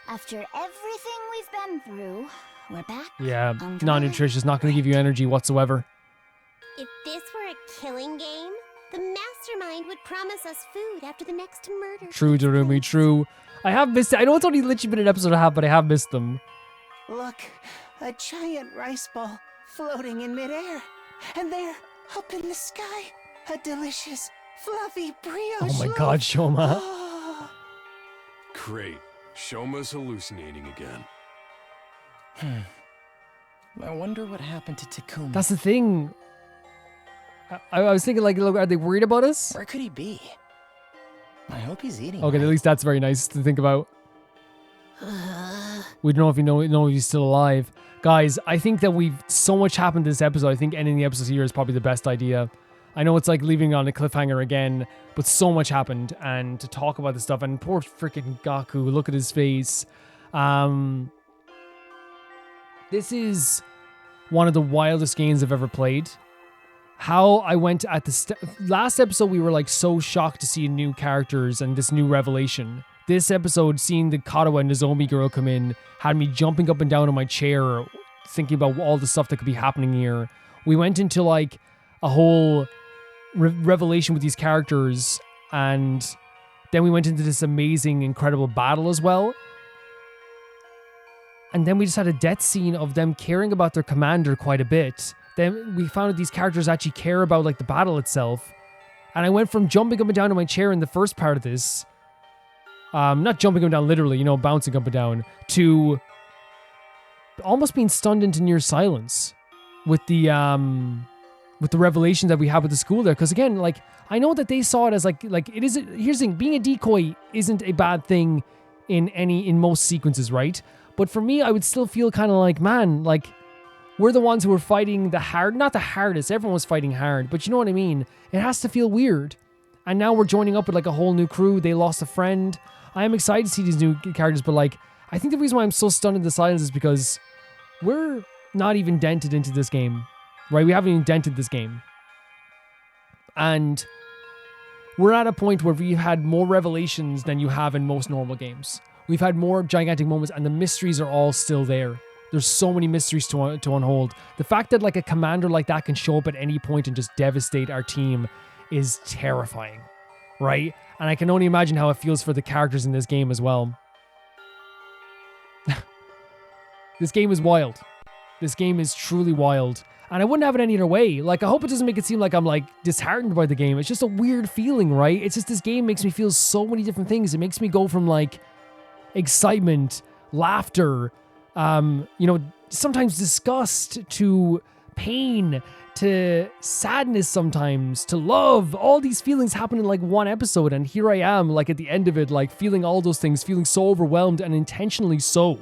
After everything we've been through, we're back. Yeah, on dry non-nutritious, not going to give you energy whatsoever. If this were a killing game, the mastermind would promise us food after the next murder. True, Darumi, true. I have missed it. I know it's only literally been an episode and a half, but I have missed them. Look, a giant rice ball floating in midair. And there, up in the sky, a delicious, fluffy brioche Oh my loaf. God, Shoma. Oh. Great. Shoma's hallucinating again. I wonder what happened to Takumi. That's the thing. I was thinking, like, look, are they worried about us? Where could he be? I hope he's eating. Okay, right. at least that's very nice to think about. We don't know if you know if he's still alive. Guys, I think that we've so much happened this episode. I think ending the episode here is probably the best idea. I know it's like leaving it on a cliffhanger again, but so much happened, and to talk about this stuff, and poor freaking Gaku, look at his face. This is one of the wildest games I've ever played. How I went at the last episode, we were like so shocked to see new characters and this new revelation. This episode, seeing the Katawa and Nozomi girl come in, had me jumping up and down on my chair, thinking about all the stuff that could be happening here. We went into like a whole revelation with these characters, and then we went into this amazing, incredible battle as well. And then we just had a death scene of them caring about their commander quite a bit. Then we found out these characters actually care about like the battle itself. And I went from jumping up and down on my chair in the first part of this, not jumping up and down literally, you know, bouncing up and down, to almost being stunned into near silence with the revelation that we have with the school there. Because again, like, I know that they saw it as like it is. Here's the thing: being a decoy isn't a bad thing in most sequences, right? But for me, I would still feel kind of like, man, like, we're the ones who were fighting not the hardest. Everyone was fighting hard, but you know what I mean? It has to feel weird. And now we're joining up with like a whole new crew. They lost a friend. I am excited to see these new characters, but like, I think the reason why I'm so stunned in the silence is because we're not even dented into this game, right? We haven't even dented this game. And we're at a point where we've had more revelations than you have in most normal games. We've had more gigantic moments, and the mysteries are all still there. There's so many mysteries to unhold. The fact that like a commander like that can show up at any point and just devastate our team is terrifying, right? And I can only imagine how it feels for the characters in this game as well. This game is wild. This game is truly wild. And I wouldn't have it any other way. Like, I hope it doesn't make it seem like I'm like disheartened by the game. It's just a weird feeling, right? It's just this game makes me feel so many different things. It makes me go from like excitement, laughter, sometimes disgust, to pain, to sadness sometimes, to love. All these feelings happen in like one episode, and here I am, like at the end of it, like feeling all those things, feeling so overwhelmed, and intentionally so.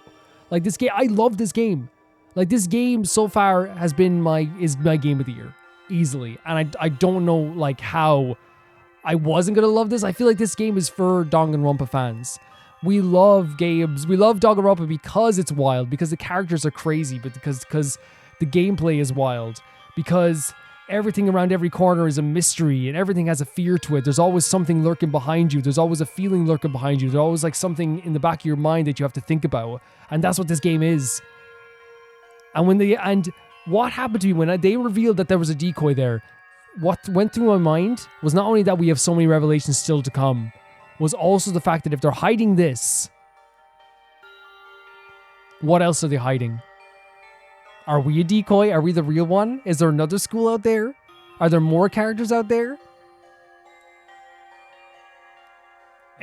Like this game, I love this game. Like this game so far has been my game of the year, easily. And I don't know like how I wasn't gonna love this. I feel like this game is for Danganronpa fans. We love games. We love Danganronpa because it's wild, because the characters are crazy, but because the gameplay is wild, because everything around every corner is a mystery and everything has a fear to it. There's always something lurking behind you. There's always a feeling lurking behind you. There's always like something in the back of your mind that you have to think about. And that's what this game is. And what happened to me when they revealed that there was a decoy there, what went through my mind was not only that we have so many revelations still to come, was also the fact that if they're hiding this, what else are they hiding? Are we a decoy? Are we the real one? Is there another school out there? Are there more characters out there?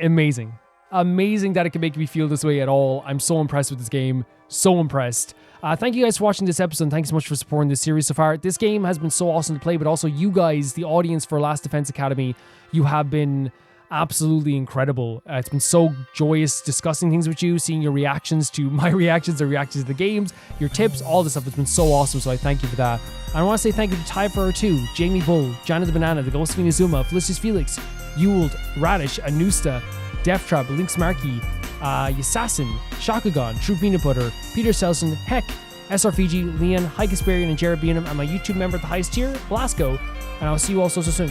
Amazing. amazing that it can make me feel this way at all. I'm so impressed with this game. So impressed. Thank you guys for watching this episode, and thanks so much for supporting this series so far. This game has been so awesome to play, but also you guys, the audience for Last Defense Academy, you have been absolutely incredible. It's been so joyous discussing things with you, seeing your reactions to my reactions, the reactions to the games, your tips, all this stuff. It's been so awesome, so I thank you for that. I want to say thank you to Ty for 2, Jamie Bull, Johnny the Banana, the Ghost of Inazuma, Felicius Felix, Yuld, Radish, Anusta, Death Trap, Lynx Markey, Yassassin, Shakagon, True Peanut Butter, Peter Selson, Heck, SR Fiji, Leon, High Casparian, and Jared Beanham, and my YouTube member at the highest tier, Blasco, and I'll see you all so soon.